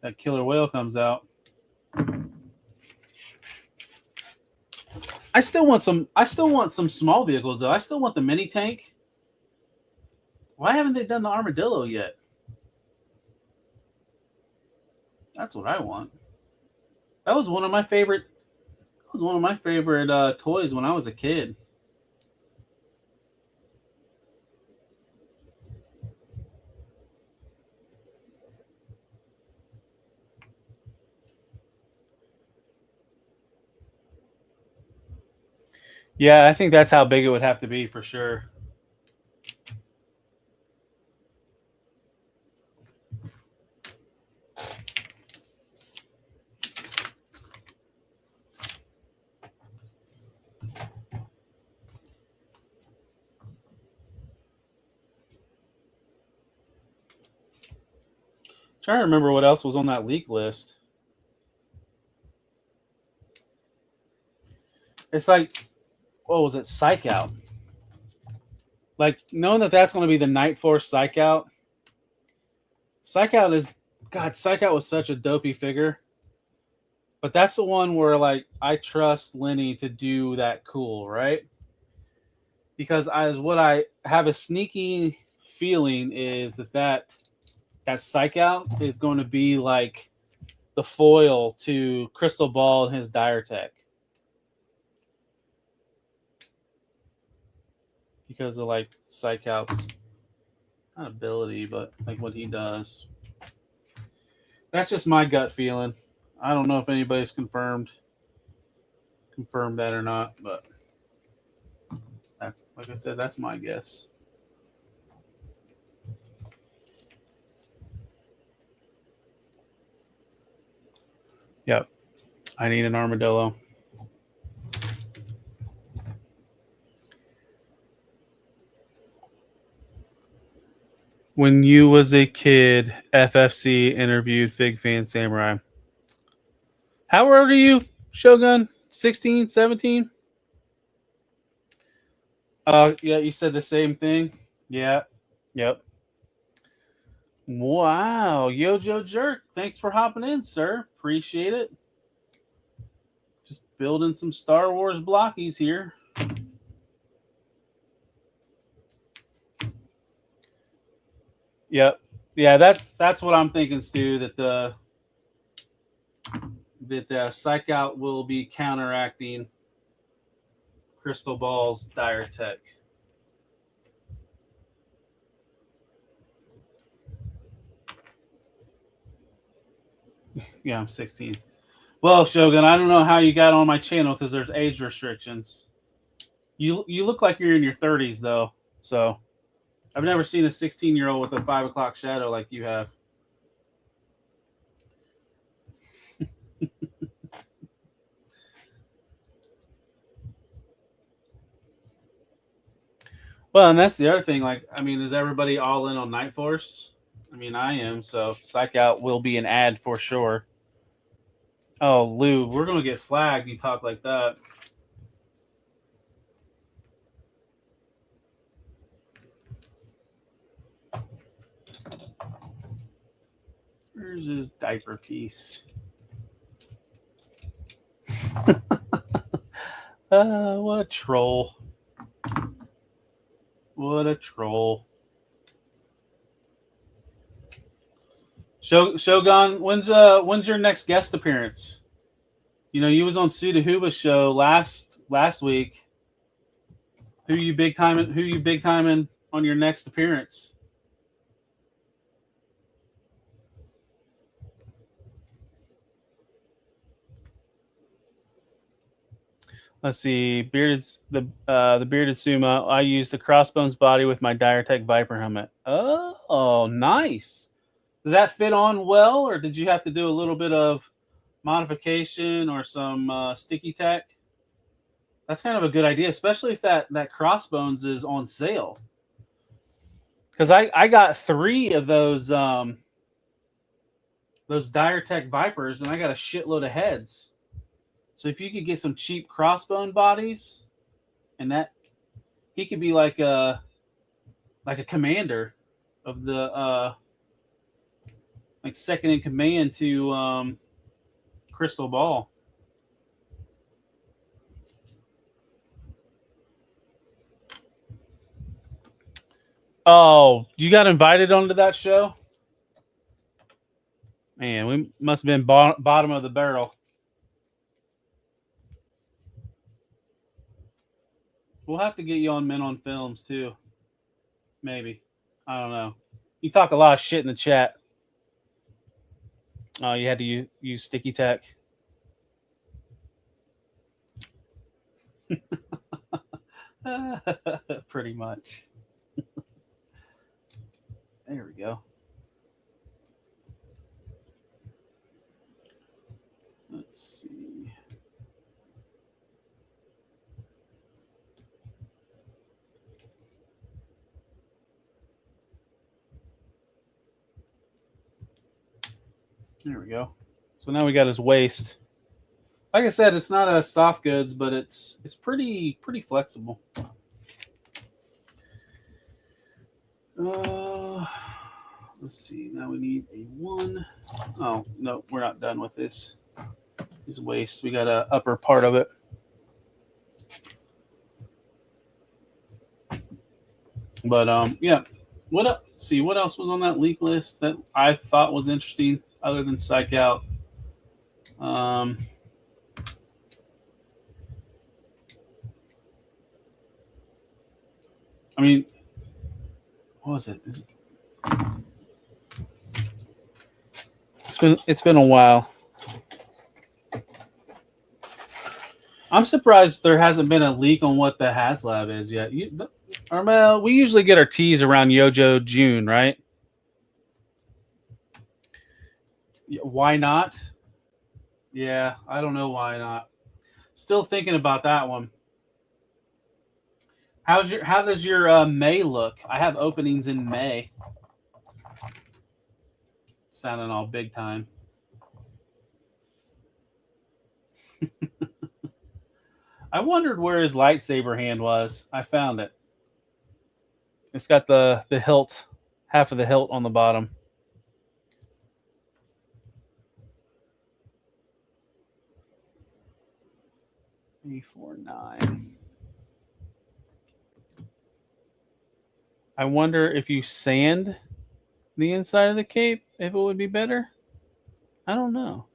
That killer whale comes out. I still want some small vehicles though. I still want the mini tank. Why haven't they done the armadillo yet? That's what I want. That was one of my favorite toys when I was a kid. Yeah, I think that's how big it would have to be for sure. Trying to remember what else was on that leak list. It's like, what was it? Psych Out. Like, knowing that's going to be the Night Force Psych Out. Psych Out was such a dopey figure. But that's the one where, like, I trust Lenny to do that cool, right? Because what I have a sneaky feeling is that Psych Out is going to be like the foil to Crystal Ball and his Dire Tech. Because of like Psych Out's not ability, but like what he does. That's just my gut feeling. I don't know if anybody's confirmed that or not, but that's, like I said, that's my guess. Yep. I need an armadillo. When you was a kid, FFC interviewed Fig Fan Samurai. How old are you, Shogun? 16, 17? Yeah, you said the same thing. Yeah. Yep. Wow. Yojo Jerk. Thanks for hopping in, sir. Appreciate it. Just building some Star Wars blockies here. Yep. Yeah, that's what I'm thinking, Stu, that the Psych Out will be counteracting Crystal Ball's Dire Tech. Yeah, I'm 16. Well, Shogun, I don't know how you got on my channel because there's age restrictions. You look like you're in your 30s, though. So I've never seen a 16-year-old with a 5 o'clock shadow like you have. Well, and that's the other thing. Like, I mean, is everybody all in on Night Force? I mean, I am. So Psych Out will be an ad for sure. Oh, Lou, we're going to get flagged. You talk like that. Where's his diaper piece? What a troll. What a troll. Shogun, when's your next guest appearance? You know, you was on Sudahuba's show last week. Who you big timing on your next appearance? Let's see. The bearded sumo. I used the crossbones body with my Diretech Viper helmet. Oh, nice. Did that fit on well, or did you have to do a little bit of modification or some sticky tack? That's kind of a good idea, especially if that crossbones is on sale. Because I got 3 of those Diretech Vipers, and I got a shitload of heads. So if you could get some cheap crossbone bodies, and that he could be like a commander of the like second in command to Crystal Ball. Oh, you got invited onto that show? Man, we must have been bottom of the barrel. We'll have to get you on Men on Films too. Maybe. I don't know. You talk a lot of shit in the chat. Oh, you had to use sticky tack. Pretty much. There we go. Let's see. There we go. So now we got his waist. Like I said, it's not a soft goods, but it's pretty flexible. Let's see. Now we need a 1. Oh no, we're not done with this. His waist. We got a upper part of it. But yeah. See what else was on that leak list that I thought was interesting other than Psych Out. I mean, what was it? It's been a while. I'm surprised there hasn't been a leak on what the HasLab is yet. Well, we usually get our teas around Yojo June, right? Why not? Yeah, I don't know why not. Still thinking about that one. How does your May look? I have openings in May. Sounding all big time. I wondered where his lightsaber hand was. I found it. It's got the hilt, half of the hilt on the bottom. E49. I wonder if you sand the inside of the cape, if it would be better. I don't know.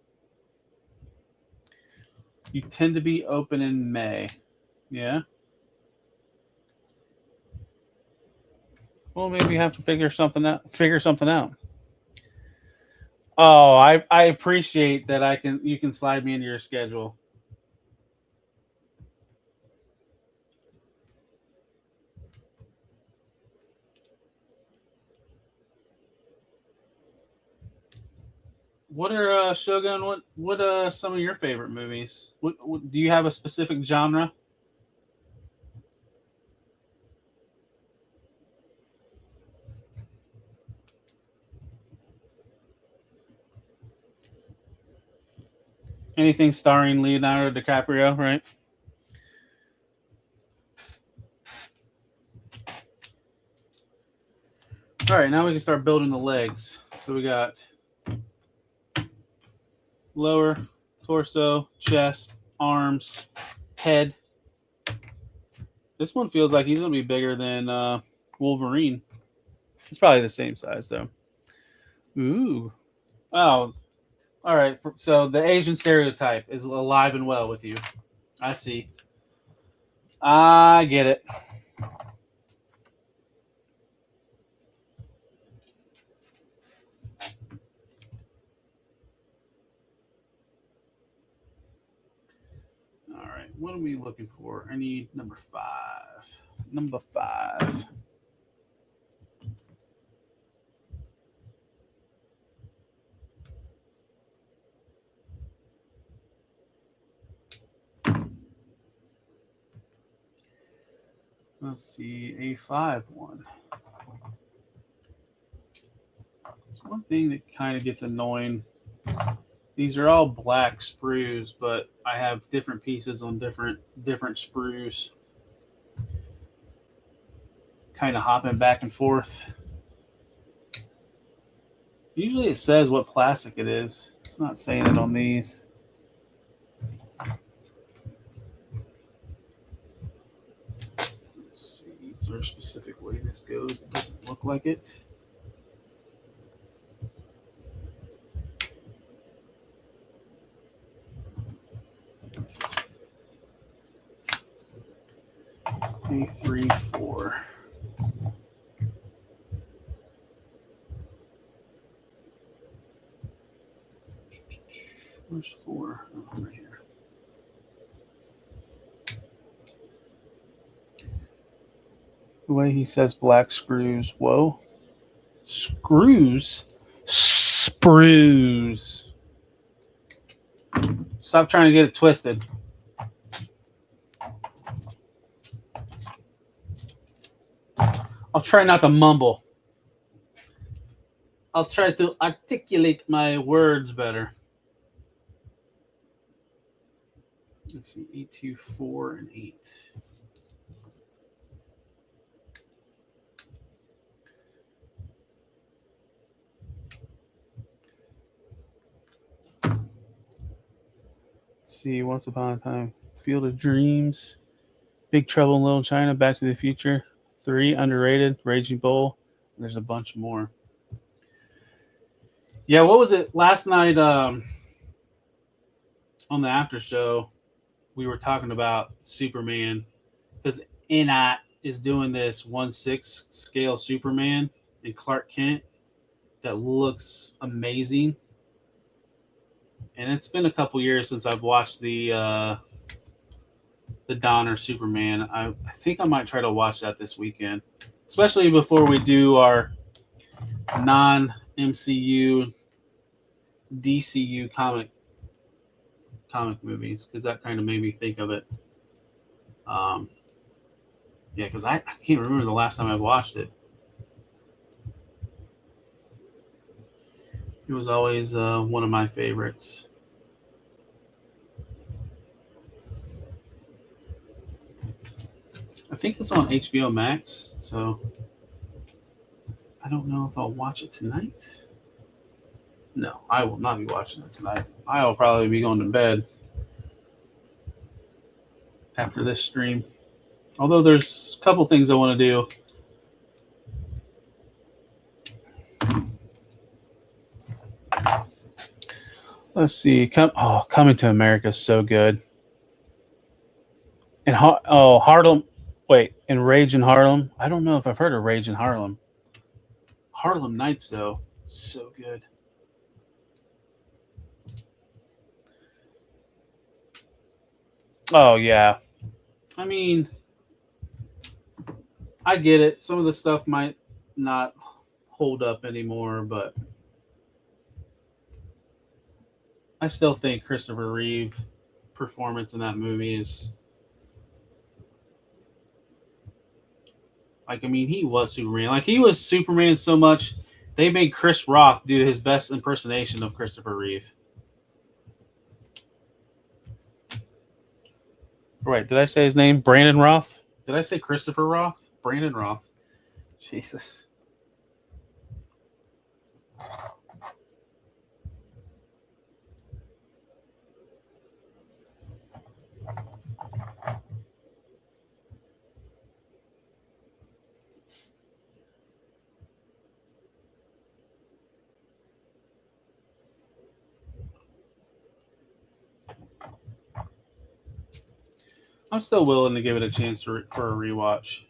You tend to be open in May. Yeah. Well, maybe you have to figure something out. Oh, I appreciate that you can slide me into your schedule. What are Shogun? What are some of your favorite movies? What do you have a specific genre? Anything starring Leonardo DiCaprio, right? All right, now we can start building the legs. So we got lower torso, chest, arms, head. This one feels like he's going to be bigger than Wolverine. It's probably the same size, though. Ooh. Oh, all right. So the Asian stereotype is alive and well with you. I see. I get it. All right. What are we looking for? I need number 5. Number 5. Let's see, A5 one. It's one thing that kind of gets annoying. These are all black sprues, but I have different pieces on different sprues. Kind of hopping back and forth. Usually it says what plastic it is. It's not saying it on these. Let's see, is there a specific way this goes? It doesn't look like it. A3, 4. Where's 4? Oh, right here. The way he says black screws. Whoa. Screws? Sprues. Stop trying to get it twisted. I'll try not to mumble. I'll try to articulate my words better. Let's see, E2, 4, and 8. Let's see, Once Upon a Time, Field of Dreams, Big Trouble in Little China, Back to the Future, 3, underrated, Raging Bull. There's a bunch more. Yeah, what was it last night on the after show? We were talking about Superman because NI is doing this 1/6 scale Superman and Clark Kent that looks amazing. And it's been a couple years since I've watched the Donner Superman. I think I might try to watch that this weekend, especially before we do our non-MCU DCU comic movies, because that kind of made me think of it. Yeah, because I can't remember the last time I watched it. It was always one of my favorites. I think it's on HBO Max, so I don't know if I'll watch it tonight. No, I will not be watching it tonight. I will probably be going to bed after this stream. Although there's a couple things I want to do. Let's see. Coming to America is so good. And Harlem. Wait, and Rage in Harlem. I don't know if I've heard of Rage in Harlem. Harlem Nights, though, so good. Oh, yeah. I mean, I get it. Some of the stuff might not hold up anymore, but I still think Christopher Reeve performance in that movie is like, I mean, he was Superman. Like, he was Superman so much, they made Chris Roth do his best impersonation of Christopher Reeve. Right, did I say his name? Brandon Roth? Did I say Christopher Roth? Brandon Roth. Jesus. I'm still willing to give it a chance for a rewatch.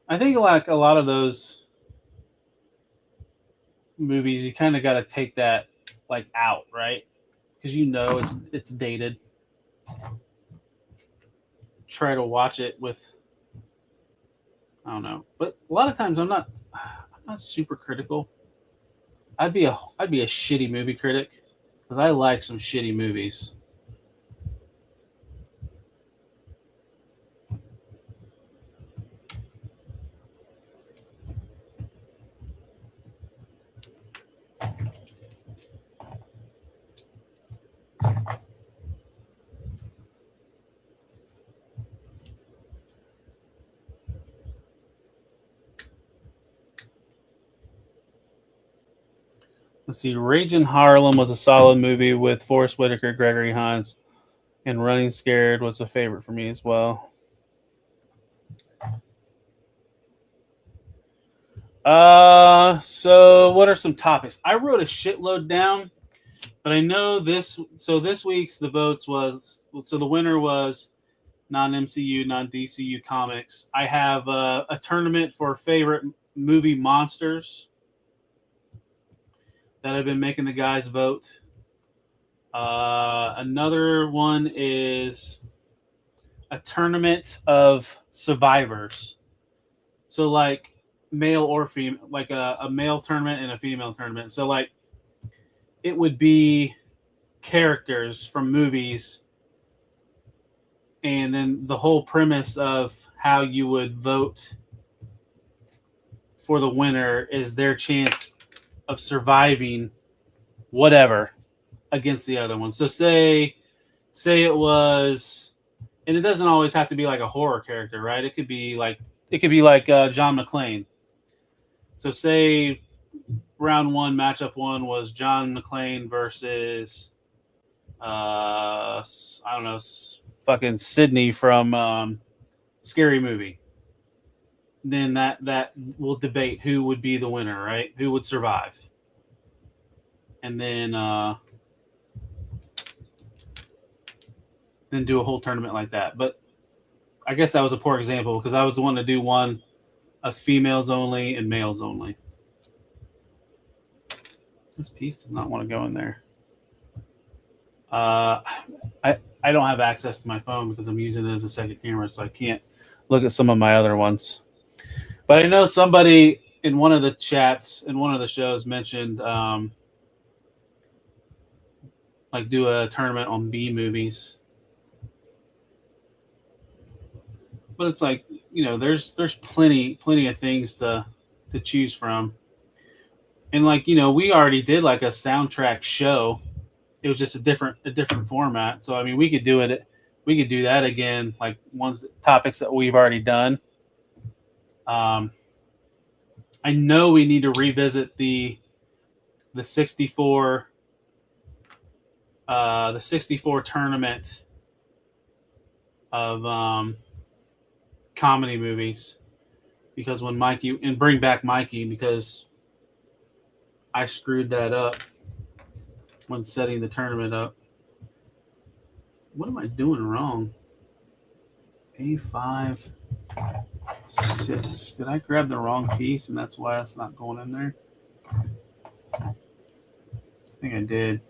I think like a lot of those movies, you kind of got to take that like out, right? Because you know it's dated. Try to watch it with, I don't know, but a lot of times I'm not super critical. I'd be a shitty movie critic because I like some shitty movies. Let's see. Rage in Harlem was a solid movie with Forrest Whitaker, Gregory Hines, and Running Scared was a favorite for me as well. So what are some topics? I wrote a shitload down, but I know this. So this week's the votes was, so the winner was non-MCU, non-DCU comics. I have a tournament for favorite movie monsters that I've been making the guys vote. Another one is a tournament of survivors. So like male or female, like a male tournament and a female tournament. So like it would be characters from movies, and then the whole premise of how you would vote for the winner is their chance of surviving whatever against the other one. So say it was, and it doesn't always have to be like a horror character, right? It could be like John McClane. So say round one, matchup one was John McClane versus I don't know, fucking Sydney from Scary Movie. Then that will debate who would be the winner, right? Who would survive. And then do a whole tournament like that. But I guess that was a poor example because I was the one to do one of females only and males only. This piece does not want to go in there. I don't have access to my phone because I'm using it as a second camera, so I can't look at some of my other ones. But I know somebody in one of the chats in one of the shows mentioned like do a tournament on B movies. But it's like, you know, there's plenty of things to choose from. And like, you know, we already did like a soundtrack show. It was just a different format. So I mean, we could do that again, like topics that we've already done. I know we need to revisit the 64 tournament of comedy movies, because when Mikey, and bring back Mikey, because I screwed that up when setting the tournament up. What am I doing wrong? A5 6. Did I grab the wrong piece and that's why it's not going in there? I think I did.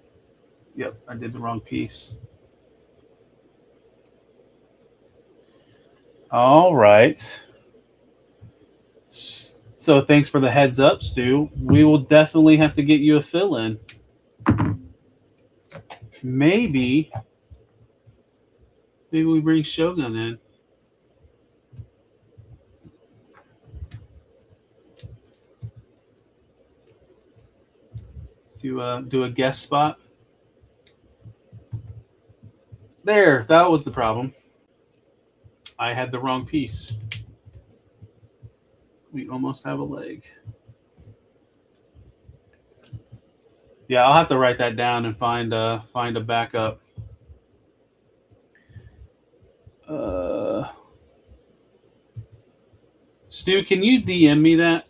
Yep, I did the wrong piece. All right. So thanks for the heads up, Stu. We will definitely have to get you a fill-in. Maybe we bring Shogun in. Do a guest spot. There, that was the problem. I had the wrong piece. We almost have a leg. Yeah, I'll have to write that down and find a backup. Stu, can you DM me that?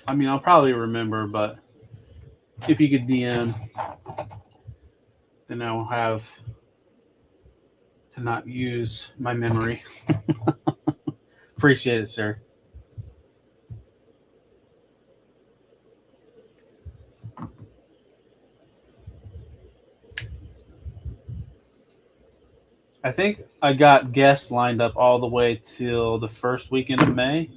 I mean, I'll probably remember, but if you could DM, then I will have to not use my memory. Appreciate it, sir. I think I got guests lined up all the way till the first weekend of May.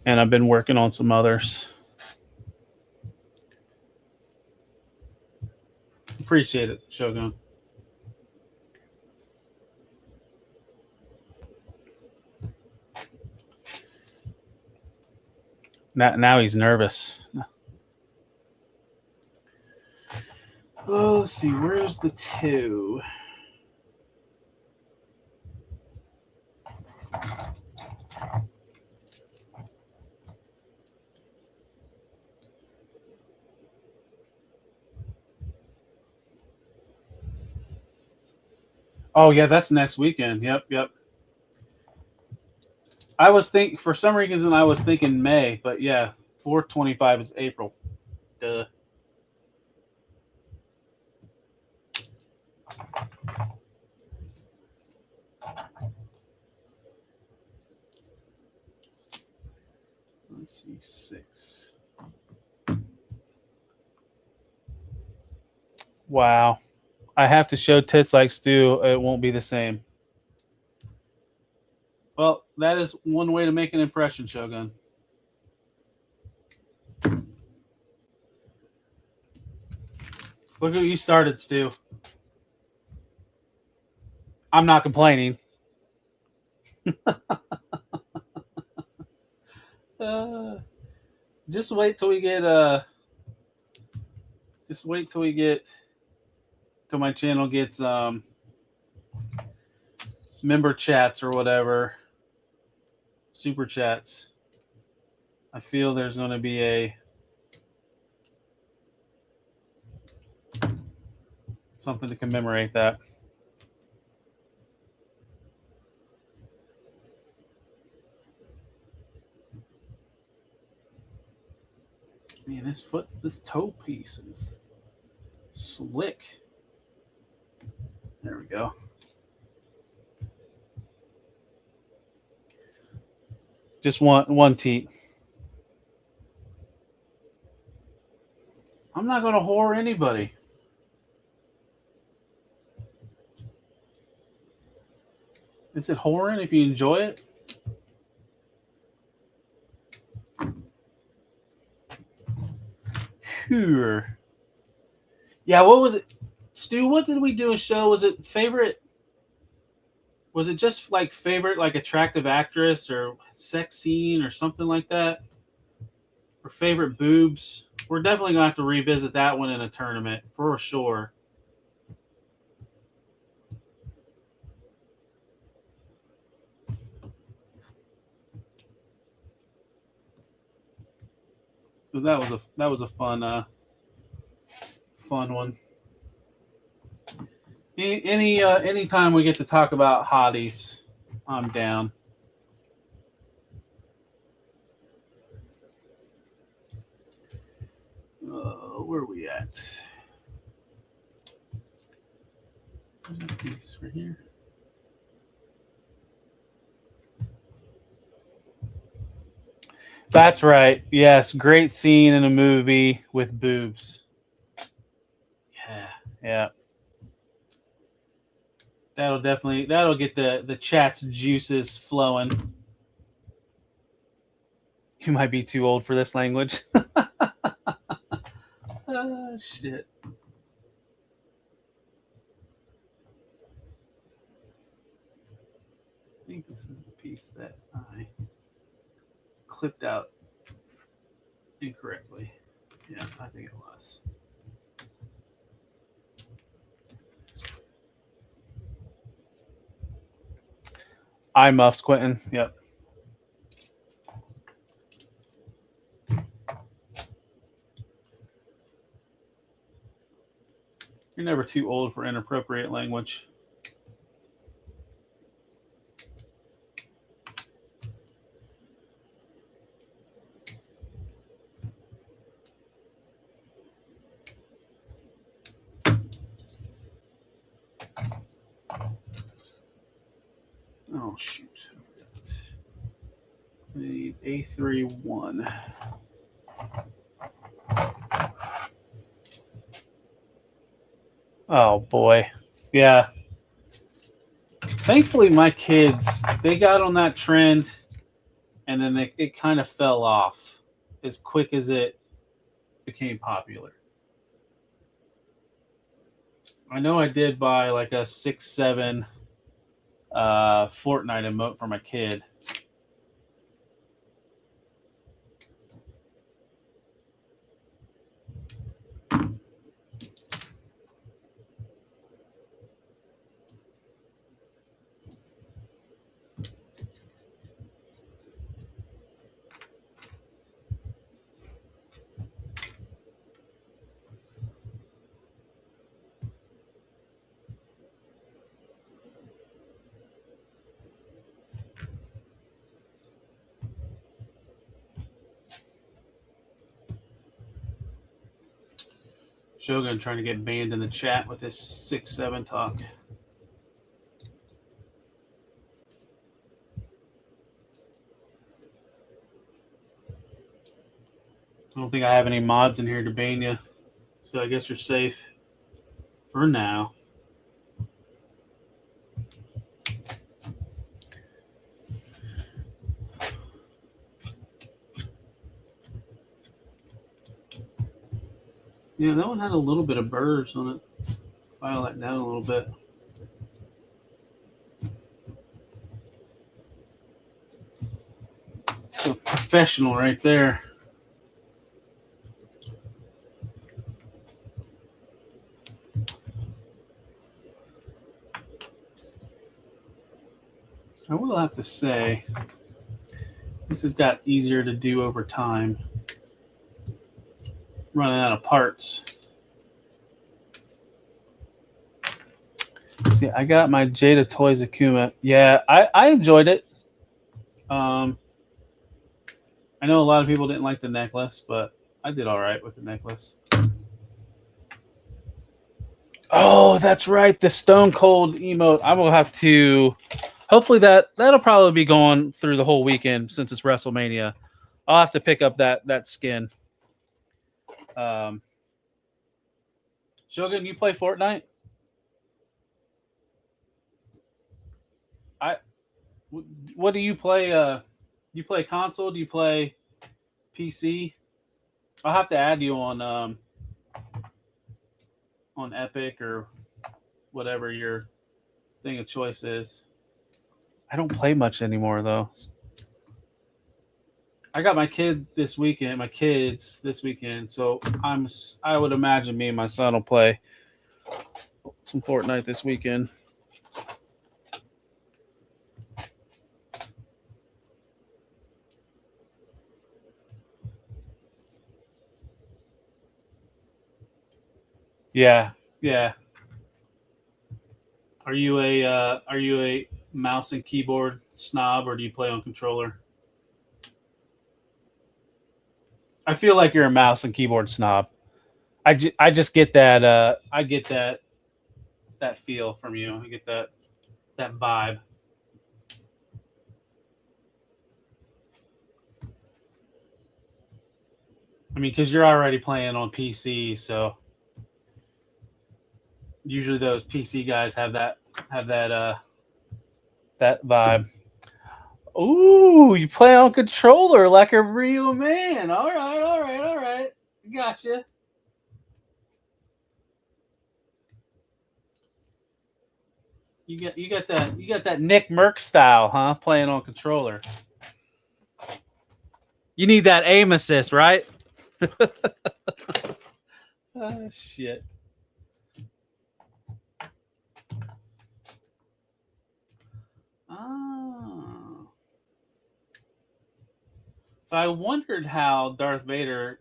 And I've been working on some others. Appreciate it, Shogun. Now he's nervous. Oh, let's see. Where's the 2? Oh, yeah, that's next weekend. Yep. I was for some reason I was thinking May, but yeah, 4/25 is April. Duh. Let's see, 6. Wow. I have to show tits like Stu. It won't be the same. Well, that is one way to make an impression, Shogun. Look what you started, Stu. I'm not complaining. Just wait till we get till my channel gets member chats or whatever, super chats. I feel there's going to be something to commemorate that. Man, this toe piece is slick. There we go. Just one teat. I'm not going to whore anybody. Is it whoring if you enjoy it? Sure. Yeah, what was it? Stu, what did we do a show? Was it favorite? Was it just like favorite, like attractive actress or sex scene or something like that? Or favorite boobs? We're definitely going to have to revisit that one in a tournament for sure. Because that was a fun one. Anytime we get to talk about hotties, I'm down. Where are we at? Piece right here. That's right. Yes, great scene in a movie with boobs. Yeah. That'll get the chat's juices flowing. You might be too old for this language. Shit. I think this is the piece that I clipped out incorrectly. Yeah, I think it was. Eye muffs, Quentin. Yep. You're never too old for inappropriate language. Oh shoot. The A31. Oh boy. Yeah. Thankfully my kids, they got on that trend and then it kind of fell off as quick as it became popular. I know I did buy like a 6-7 Fortnite emote for my kid. Shogun trying to get banned in the chat with this 6-7 talk. I don't think I have any mods in here to ban you, so I guess you're safe for now. Yeah, that one had a little bit of burrs on it. File that down a little bit. So professional right there. I will have to say, this has got easier to do over time. Running out of parts. See, I got my Jada Toys Akuma. Yeah, I enjoyed it. I know a lot of people didn't like the necklace, but I did all right with the necklace. Oh, that's right. The Stone Cold emote. I will have to. Hopefully that'll probably be going through the whole weekend since it's WrestleMania. I'll have to pick up that skin. Shogun, you play Fortnite? What do you play? Do you play console? Do you play PC? I'll have to add you on Epic or whatever your thing of choice is. I don't play much anymore though. I got my kids this weekend, so I would imagine me and my son will play some Fortnite this weekend. Yeah. Are you a mouse and keyboard snob, or do you play on controller? I feel like you're a mouse and keyboard snob. I just get that I get that feel from you. I get that vibe. I mean, because you're already playing on PC, so usually those PC guys have that vibe. Ooh, you play on controller like a real man. All right. Gotcha. You got that Nick Merck style, huh? Playing on controller. You need that aim assist, right? Oh shit. Oh. So I wondered how Darth Vader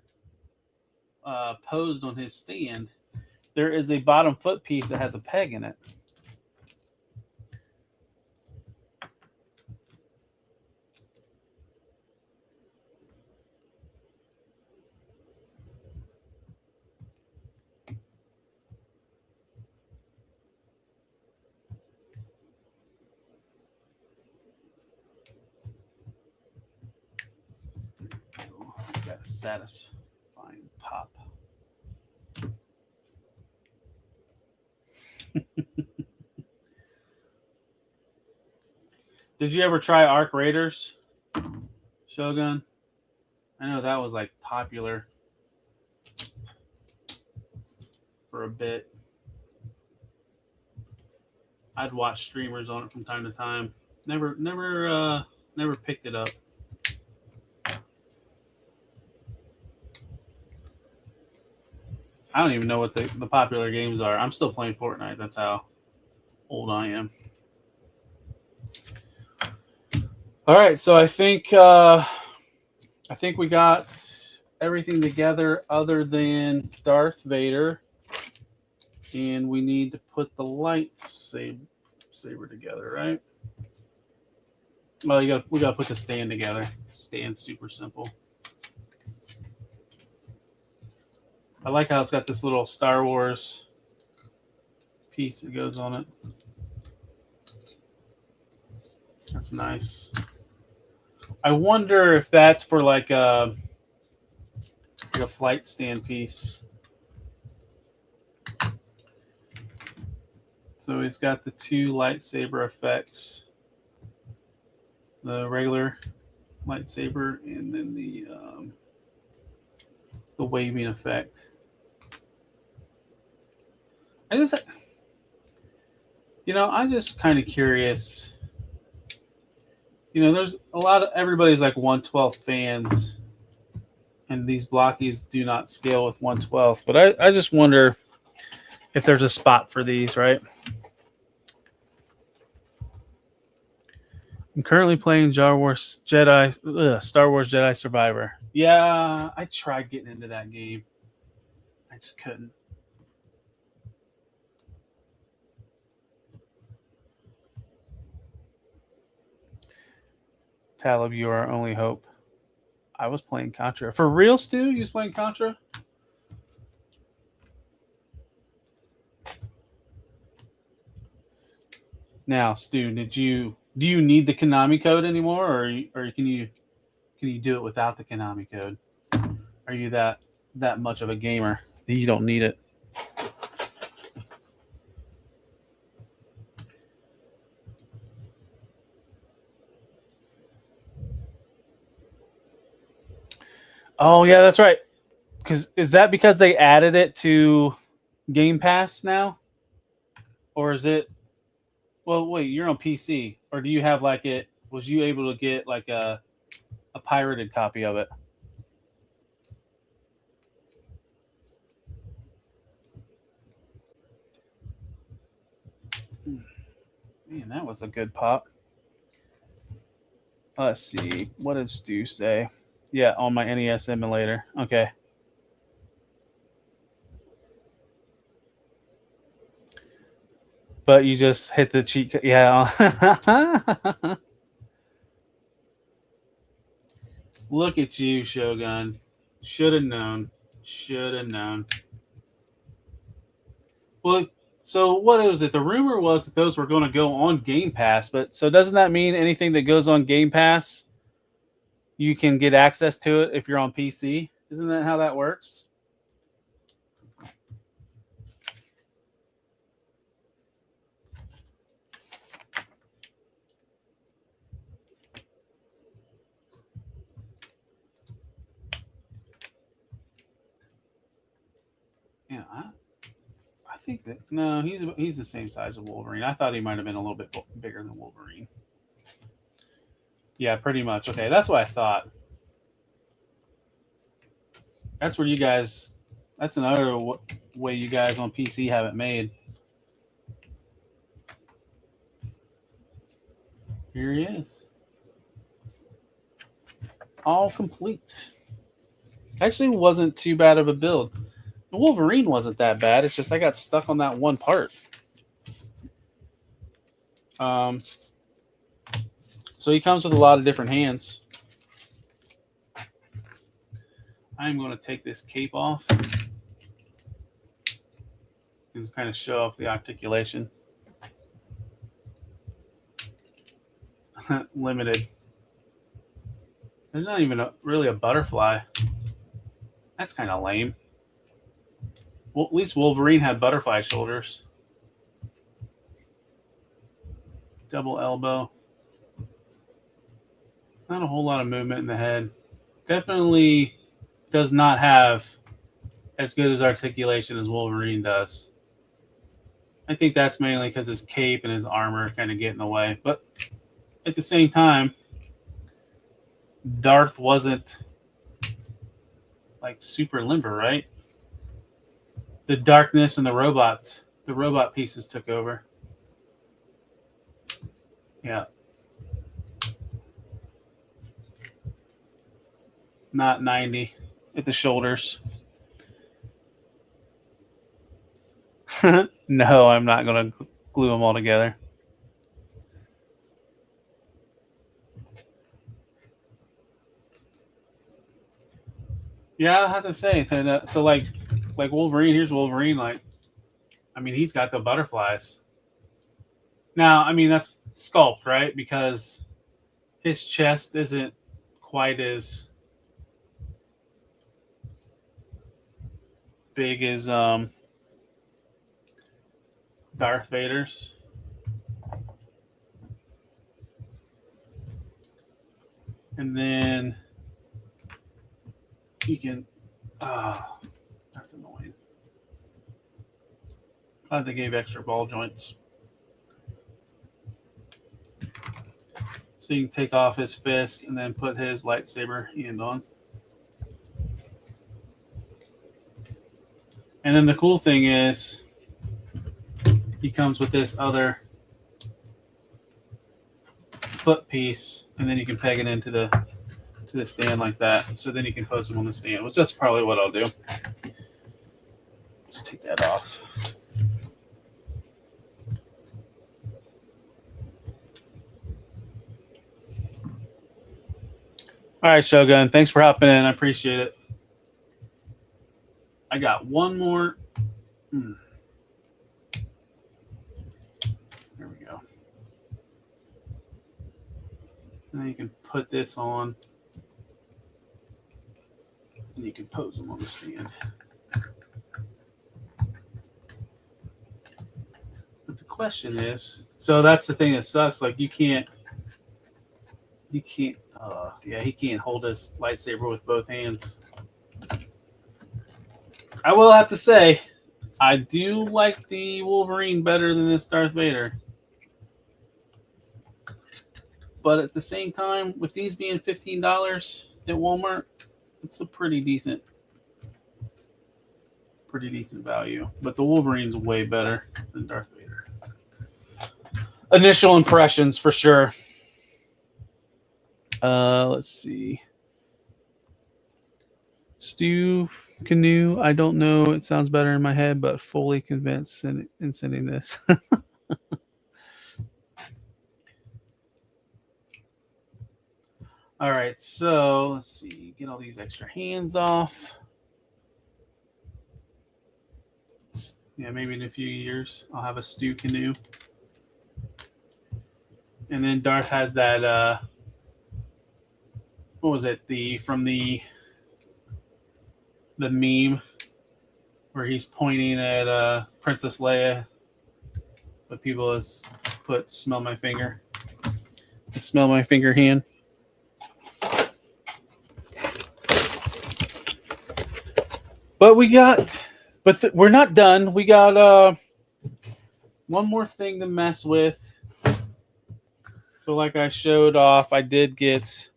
posed on his stand. There is a bottom foot piece that has a peg in it. a satisfying pop. Did you ever try Arc Raiders, Shogun? I know that was like popular for a bit. I'd watch streamers on it from time to time. Never picked it up. I don't even know what the popular games are. I'm still playing Fortnite. That's how old I am. All right, so I think we got everything together other than Darth Vader, and we need to put the lightsaber together, right? Well, we gotta put the stand together. Stand's super simple. I like how it's got this little Star Wars piece that goes on it. That's nice. I wonder if that's for like a flight stand piece. So he's got the two lightsaber effects. The regular lightsaber and then the waving effect. I'm just kind of curious. There's a lot of everybody's like 1/12 fans, and these Blokees do not scale with 1/12. But I just wonder if there's a spot for these, right? I'm currently playing Star Wars Jedi Survivor. Yeah, I tried getting into that game. I just couldn't. Talib, you are our only hope. I was playing Contra. For real, Stu? You was playing Contra? Now, Stu, do you need the Konami code anymore, or can you do it without the Konami code? Are you that much of a gamer that you don't need it? Oh yeah, that's right. Is that because they added it to Game Pass now, or is it? Well, wait, you're on PC, or do you have like it? Was you able to get like a pirated copy of it? Man, that was a good pop. Let's see. What does Stu say? Yeah, on my NES emulator. Okay. But you just hit the cheat code. Yeah. Look at you, Shogun. Should have known. Well, so what was it? The rumor was that those were going to go on Game Pass, but so doesn't that mean anything that goes on Game Pass, you can get access to it if you're on PC? Isn't that how that works? Yeah, I think that no, he's the same size as Wolverine. I thought he might have been a little bit bigger than Wolverine. Yeah, pretty much. Okay, that's what I thought. That's where you guys. That's another way you guys on PC have it made. Here he is. All complete. Actually, wasn't too bad of a build. The Wolverine wasn't that bad. It's just I got stuck on that one part. So he comes with a lot of different hands. I'm going to take this cape off and kind of show off the articulation. Limited. There's not even really a butterfly. That's kind of lame. Well, at least Wolverine had butterfly shoulders. Double elbow. Not a whole lot of movement in the head. Definitely does not have as good as articulation as Wolverine does. I think that's mainly because his cape and his armor kind of get in the way. But at the same time, Darth wasn't like super limber, right? The darkness and the robot pieces took over. Yeah. Not 90 at the shoulders. No, I'm not going to glue them all together. Yeah, I have to say that. So like Wolverine, here's Wolverine. Like, I mean, he's got the butterflies. Now, I mean, that's sculpt, right? Because his chest isn't quite as big as Darth Vader's. And then you can that's annoying. Glad they gave extra ball joints. So you can take off his fist and then put his lightsaber hand on. And then the cool thing is he comes with this other foot piece, and then you can peg it into the stand like that. So then you can post them on the stand, which that's probably what I'll do. Just take that off. All right, Shogun. Thanks for hopping in. I appreciate it. I got one more. There we go. Now you can put this on, and you can pose them on the stand. But the question is, so that's the thing that sucks. Like you can't. He can't hold his lightsaber with both hands. I will have to say, I do like the Wolverine better than this Darth Vader. But at the same time, with these being $15 at Walmart, it's a pretty decent value. But the Wolverine's way better than Darth Vader. Initial impressions, for sure. Let's see. Stu Canoe, I don't know. It sounds better in my head, but fully convinced in sending this. All right, so let's see. Get all these extra hands off. Yeah, maybe in a few years I'll have a Stu Canoe. And then Darth has that what was it? From the meme where he's pointing at Princess Leia, but people has put smell my finger. Smell my finger hand. But we're not done. We got one more thing to mess with. So like I showed off, I did get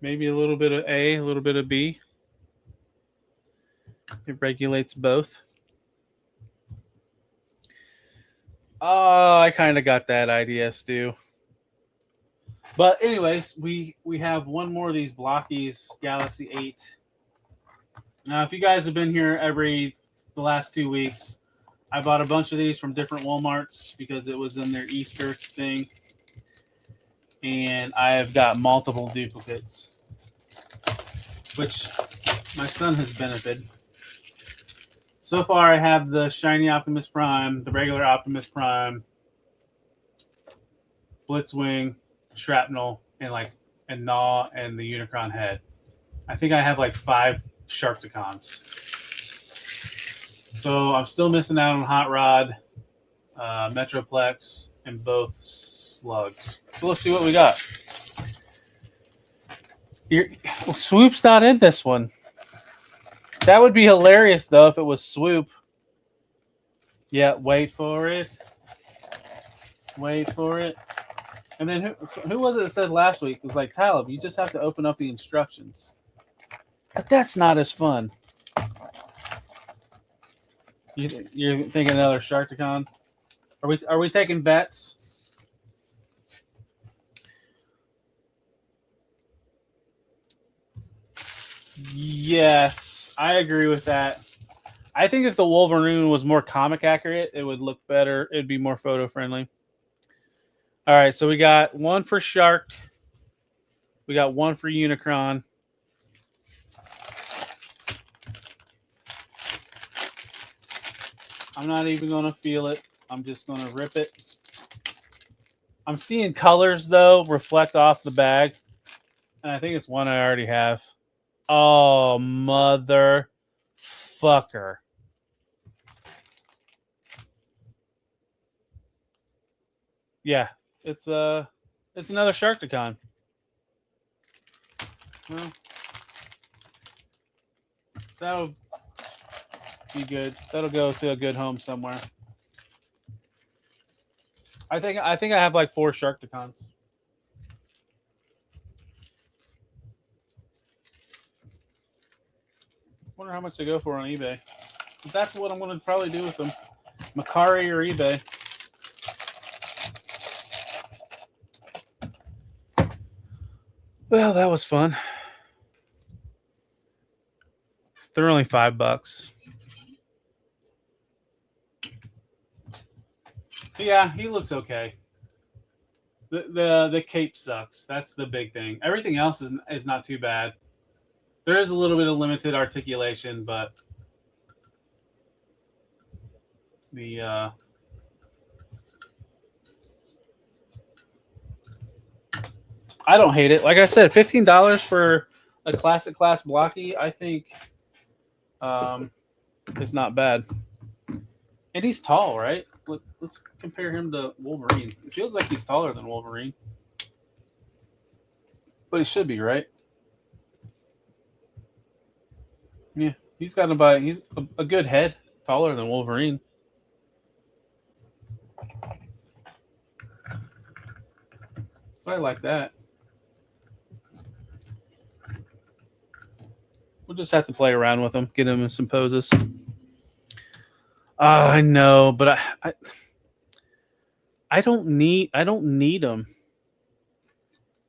maybe a little bit of A, a little bit of B. It regulates both. Oh, I kind of got that idea, Stu. But anyways, we have one more of these Blokees Galaxy 8. Now, if you guys have been here the last 2 weeks, I bought a bunch of these from different Walmarts because it was in their Easter thing. And I have got multiple duplicates, which my son has benefited. So far, I have the shiny Optimus Prime, the regular Optimus Prime, Blitzwing, Shrapnel, and Gnaw and the Unicron head. I think I have like 5 Sharkticons. So I'm still missing out on Hot Rod, Metroplex, and both Slugs. So let's see what we got. Swoop's not in this one. That would be hilarious, though, if it was Swoop. Yeah, wait for it. Wait for it. And then who was it that said last week? It was like, Talib, you just have to open up the instructions. But that's not as fun. You're thinking another Sharkticon? Are we taking bets? Yes, I agree with that. I think if the Wolverine was more comic accurate, it would look better. It'd be more photo friendly. All right, so we got 1 for Shark. We got 1 for Unicron. I'm not even going to feel it. I'm just going to rip it. I'm seeing colors, though, reflect off the bag. And I think it's one I already have. Oh, motherfucker. Yeah, it's another Sharkticon. Well, that'll be good. That'll go to a good home somewhere. I think I have like 4 Sharkticons. Wonder how much they go for on eBay. That's what I'm going to probably do with them. Macari or eBay. Well, that was fun. They're only $5. Yeah, he looks okay. The cape sucks. That's the big thing. Everything else is not too bad. There is a little bit of limited articulation, but the I don't hate it. Like I said, $15 for a classic class Blocky, I think is not bad. And he's tall, right? Let's compare him to Wolverine. It feels like he's taller than Wolverine. But he should be, right? Yeah, he's a good head, taller than Wolverine. So I like that. We'll just have to play around with him, get him in some poses. I know, but I don't need them.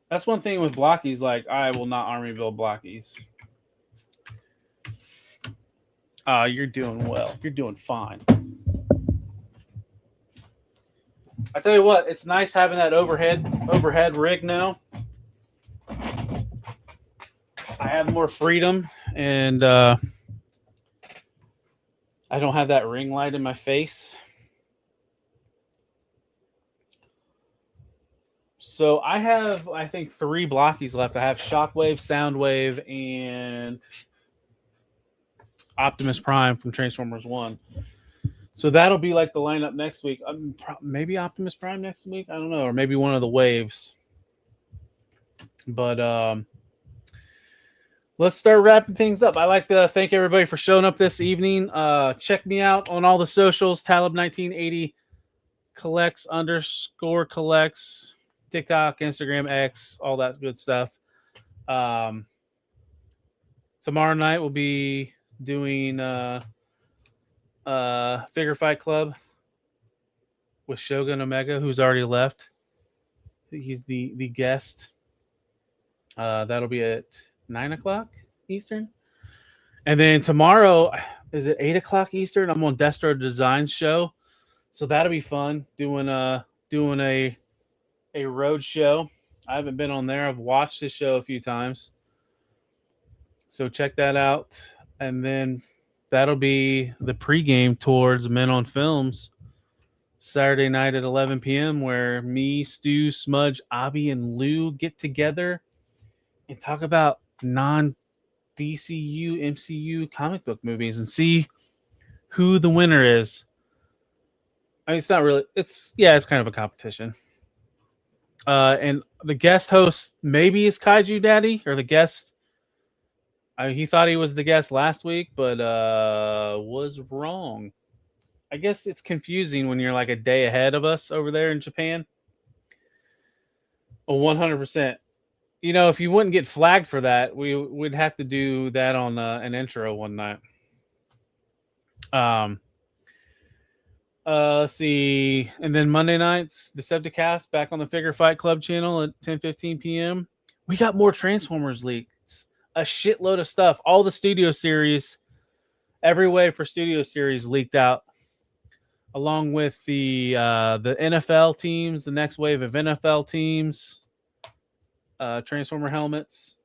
That's one thing with Blockies. Like, I will not army build Blockies. You're doing well. You're doing fine. I tell you what, it's nice having that overhead rig now. I have more freedom, and I don't have that ring light in my face. So I have, I think, 3 Blockies left. I have Shockwave, Soundwave, and Optimus Prime from Transformers 1. So that'll be like the lineup next week. Maybe Optimus Prime next week. I don't know. Or maybe one of the waves. But let's start wrapping things up. I'd like to thank everybody for showing up this evening. Check me out on all the socials. Talib1980 collects_collects. TikTok, Instagram, X, all that good stuff. Tomorrow night we'll be doing Figure Fight Club with Shogun Omega, who's already left. He's the guest. That'll be at 9:00 Eastern. And then tomorrow, is it 8:00 Eastern? I'm on Destro Design show. So that'll be fun doing a road show. I haven't been on there. I've watched this show a few times. So check that out. And then that'll be the pregame towards Men on Films Saturday night at 11 p.m. where me, Stu, Smudge, Abby, and Lou get together and talk about non-DCU, MCU comic book movies and see who the winner is. I mean, it's not really. It's kind of a competition. And the guest host maybe is Kaiju Daddy, or the guest. He thought he was the guest last week, but was wrong. I guess it's confusing when you're like a day ahead of us over there in Japan. Oh, 100%. You know, if you wouldn't get flagged for that, we'd have to do that on an intro one night. Let's see. And then Monday nights, Decepticast back on the Figure Fight Club channel at 10:15 p.m. We got more Transformers leaks. A shitload of stuff. All the studio series, every wave for studio series leaked out, along with the NFL teams, the next wave of NFL teams, Transformer helmets.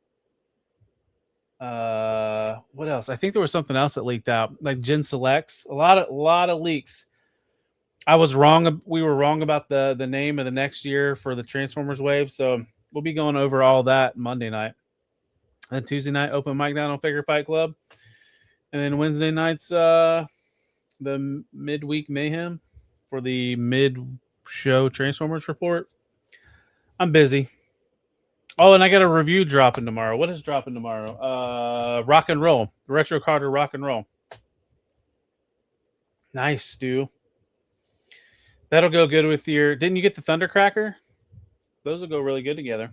What else? I think there was something else that leaked out, like Gen Selects. A lot of leaks. I was wrong. We were wrong about the name of the next year for the Transformers wave, so we'll be going over all that Monday night. And Tuesday night, open mic down on Figure Fight Club. And then Wednesday nights, the midweek mayhem for the mid-show Transformers report. I'm busy. Oh, and I got a review dropping tomorrow. What is dropping tomorrow? Rock and Roll. Retro Carter Rock and Roll. Nice, Stu. That'll go good with your... Didn't you get the Thundercracker? Those will go really good together.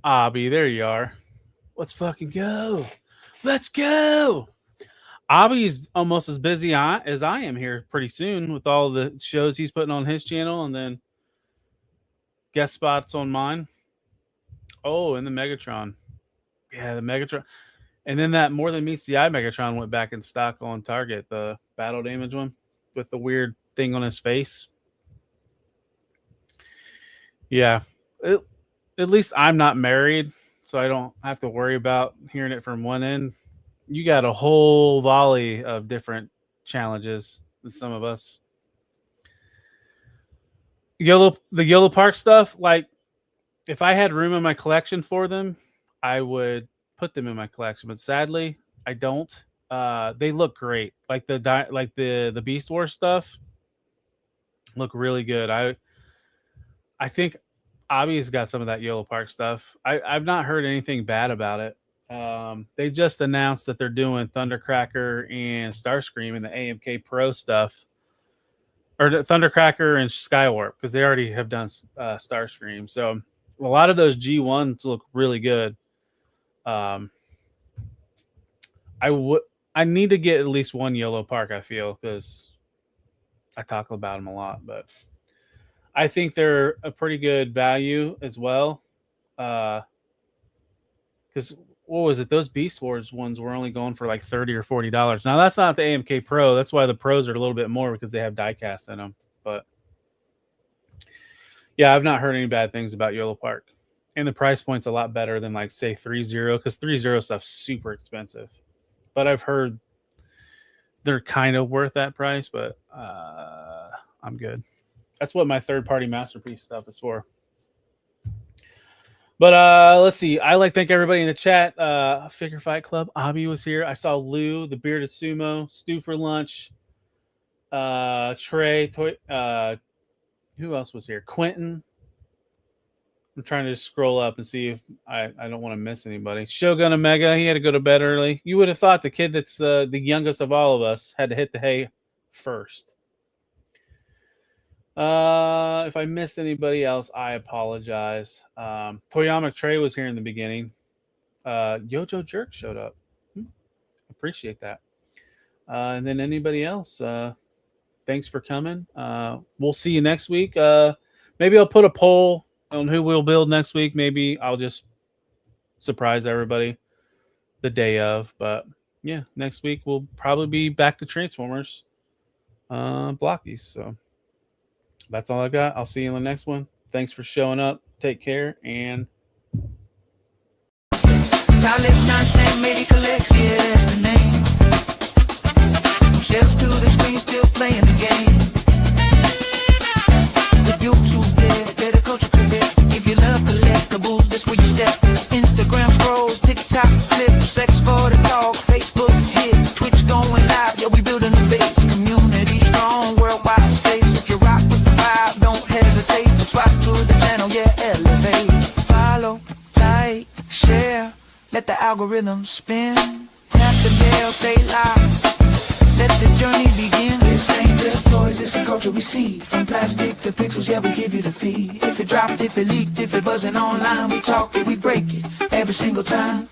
Abby, there you are. Let's fucking go. Let's go. Abby's almost as busy as I am here pretty soon with all the shows he's putting on his channel and then guest spots on mine. Oh, and the Megatron. Yeah, the Megatron. And then that More Than Meets the Eye Megatron went back in stock on Target, the battle damage one with the weird thing on his face. Yeah. At least I'm not married, so I don't have to worry about hearing it from one end. You got a whole volley of different challenges than some of us. The Yellow Park stuff, like, if I had room in my collection for them, I would put them in my collection. But sadly, I don't. They look great. Like the Beast Wars stuff look really good. I think Abby's got some of that Yellow Park stuff. I've not heard anything bad about it. They just announced that they're doing Thundercracker and Starscream and the AMK Pro stuff. Or Thundercracker and Skywarp, because they already have done Starscream. So a lot of those G1s look really good. I need to get at least one Yellow Park, I feel, because I talk about them a lot. But I think they're a pretty good value as well. Because what was it? Those Beast Wars ones were only going for like $30 or $40. Now that's not the AMK Pro. That's why the Pros are a little bit more, because they have die-cast in them. But yeah, I've not heard any bad things about Yellow Park. And the price point's a lot better than, like, say 3.0, because 3.0 stuff's super expensive. But I've heard they're kind of worth that price, but I'm good. That's what my third-party Masterpiece stuff is for. But let's see. I like to thank everybody in the chat. Figure Fight Club. Abby was here. I saw Lou, the Bearded Sumo, Stu for Lunch, Trey, who else was here? Quentin. I'm trying to just scroll up and see if I don't want to miss anybody. Shogun Omega, he had to go to bed early. You would have thought the kid that's the youngest of all of us had to hit the hay first. If I missed anybody else, I apologize. Toyama Trey was here in the beginning. Yojo Jerk showed up. Appreciate that. And then anybody else, thanks for coming. We'll see you next week. Maybe I'll put a poll on who we'll build next week. Maybe I'll just surprise everybody the day of. But yeah, next week we'll probably be back to Transformers Blokees. So that's all I got. I'll see you in the next one. Thanks for showing up. Take care, and Talib content, made it collects, yeah, that's the name. From shelves to the screen, still playing the game. algorithm spin. Tap the bell, stay live. Let the journey begin. This ain't just toys, it's a culture we see. From plastic to pixels, yeah, we give you the feed. If it dropped, if it leaked, if it buzzing online, we talk it, we break it every single time.